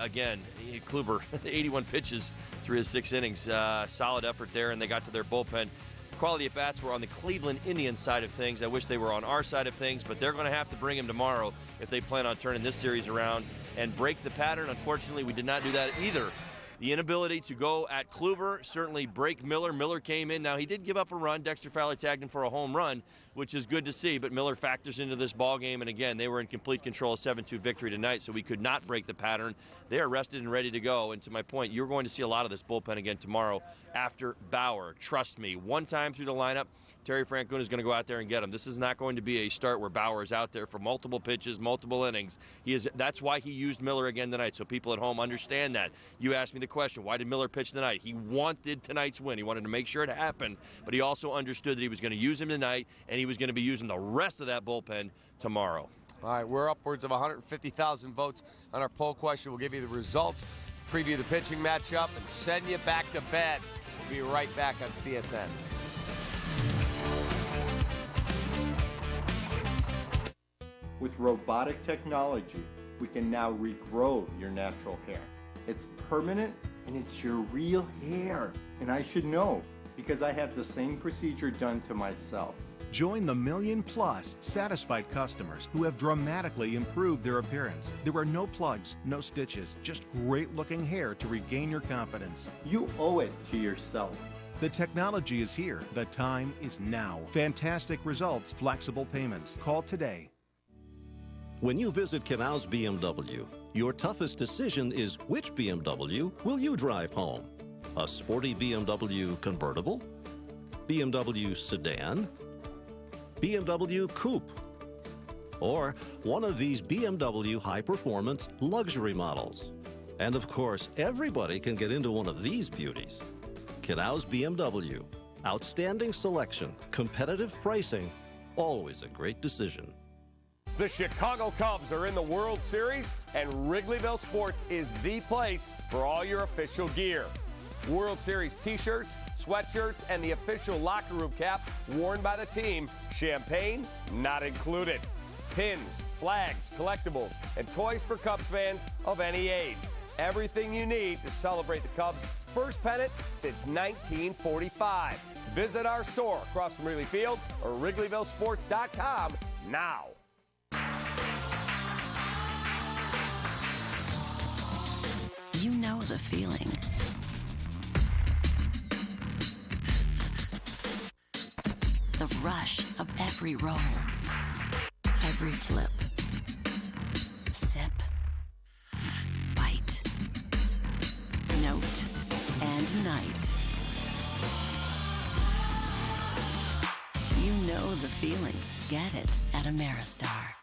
Speaker 17: Again, Kluber, 81 pitches through his 6 innings. Solid effort there, and they got to their bullpen. Quality at bats were on the Cleveland Indians side of things. I wish they were on our side of things, but they're going to have to bring him tomorrow if they plan on turning this series around and break the pattern. Unfortunately, we did not do that either. The inability to go at Kluber certainly break Miller. Miller came in. Now, he did give up a run. Dexter Fowler tagged him for a home run, which is good to see, but Miller factors into this ball game, and again, they were in complete control of 7-2 victory tonight, so we could not break the pattern. They are rested and ready to go, and to my point, you're going to see a lot of this bullpen again tomorrow after Bauer. Trust me, one time through the lineup, Terry Francona is going to go out there and get him. This is not going to be a start where Bauer is out there for multiple pitches, multiple innings. That's why he used Miller again tonight, so people at home understand that. You asked me the question, why did Miller pitch tonight? He wanted tonight's win. He wanted to make sure it happened, but he also understood that he was going to use him tonight, and he was going to be using the rest of that bullpen tomorrow.
Speaker 16: All right, we're upwards of 150,000 votes on our poll question. We'll give you the results, preview the pitching matchup, and send you back to bed. We'll be right back on CSN.
Speaker 15: With robotic technology, we can now regrow your natural hair. It's permanent and it's your real hair. And I should know because I had the same procedure done to myself.
Speaker 23: Join the million-plus satisfied customers who have dramatically improved their appearance. There are no plugs, no stitches, just great-looking hair to regain your confidence.
Speaker 15: You owe it to yourself.
Speaker 23: The technology is here. The time is now. Fantastic results, flexible payments. Call today.
Speaker 27: When you visit Knaus BMW, your toughest decision is which BMW will you drive home? A sporty BMW convertible? BMW sedan? BMW coupe? Or one of these BMW high-performance luxury models? And of course, everybody can get into one of these beauties. Knaus BMW. Outstanding selection, competitive pricing, always a great decision.
Speaker 21: The Chicago Cubs are in the World Series, and Wrigleyville Sports is the place for all your official gear. World Series t-shirts, sweatshirts, and the official locker room cap worn by the team, champagne not included. Pins, flags, collectibles, and toys for Cubs fans of any age. Everything you need to celebrate the Cubs' first pennant since 1945. Visit our store across from Wrigley Field or WrigleyvilleSports.com now.
Speaker 28: You know the feeling. The rush. rush of every roll, every flip, sip, bite, note, and night. You know the feeling. Get it at Ameristar.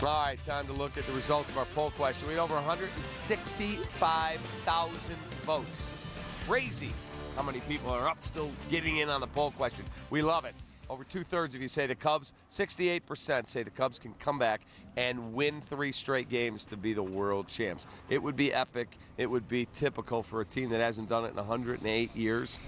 Speaker 16: All right, time to look at the results of our poll question. We had over 165,000 votes. Crazy how many people are up still getting in on the poll question. We love it. Over 2/3 of you say the Cubs, 68% say the Cubs can come back and win 3 straight games to be the world champs. It would be epic. It would be typical for a team that hasn't done it in 108 years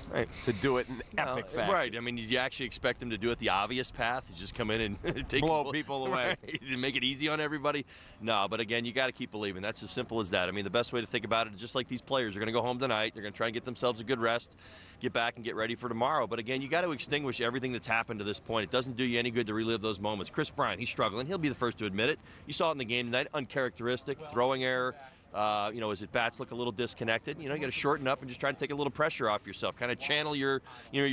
Speaker 16: to do it in epic fashion.
Speaker 17: Right. I mean, you actually expect them to do it the obvious path. You just come in and
Speaker 16: blow people away.
Speaker 17: Right, and make it easy on everybody. No, but again, you got to keep believing. That's as simple as that. I mean, the best way to think about it is just like these players are going to go home tonight. They're going to try and get themselves a good rest, get back and get ready for tomorrow. But again, you got to extinguish everything that's happened to this point. It doesn't do you any good to relive those moments. Chris Bryant, he's struggling. He'll be the first to admit it. You saw it in the game tonight. Uncharacteristic, throwing error. His at-bats look a little disconnected. You got to shorten up and just try to take a little pressure off yourself. Kind of channel your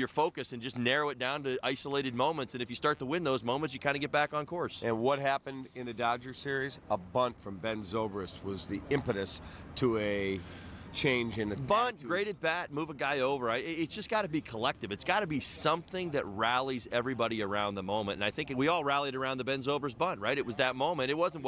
Speaker 17: focus and just narrow it down to isolated moments. And if you start to win those moments, you kind of get back on course.
Speaker 16: And what happened in the Dodgers series? A bunt from Ben Zobrist was the impetus to a change in the
Speaker 17: bunt,
Speaker 16: attitude.
Speaker 17: great at bat, move a guy over. It's just got to be collective. It's got to be something that rallies everybody around the moment. And I think we all rallied around the Ben Zobrist bunt, right? It was that moment. It wasn't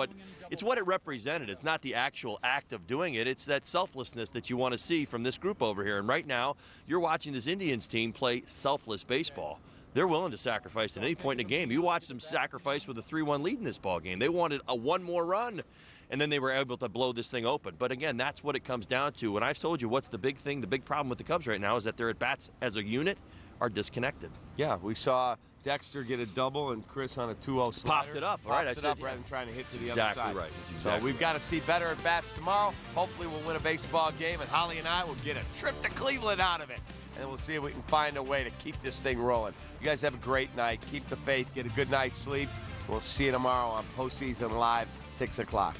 Speaker 17: it's what it represented. It's not the actual act of doing it. It's that selflessness that you want to see from this group over here. And right now, you're watching this Indians team play selfless baseball. They're willing to sacrifice at any point in the game. You watched them sacrifice with a 3-1 lead in this ball game. They wanted a one more run, and then they were able to blow this thing open. But again, that's what it comes down to. And I've told you what's the big thing, the big problem with the Cubs right now is that their at-bats as a unit are disconnected.
Speaker 16: Yeah, we saw Dexter get a double and Chris on a 2-0 slider.
Speaker 17: Popped it up. All right,
Speaker 16: Pops it up rather than trying to hit to the other
Speaker 17: exactly
Speaker 16: side.
Speaker 17: Right. That's exactly
Speaker 16: so we've got to see better at bats tomorrow. Hopefully we'll win a baseball game, and Holly and I will get a trip to Cleveland out of it. And we'll see if we can find a way to keep this thing rolling. You guys have a great night. Keep the faith. Get a good night's sleep. We'll see you tomorrow on Postseason Live, 6 o'clock.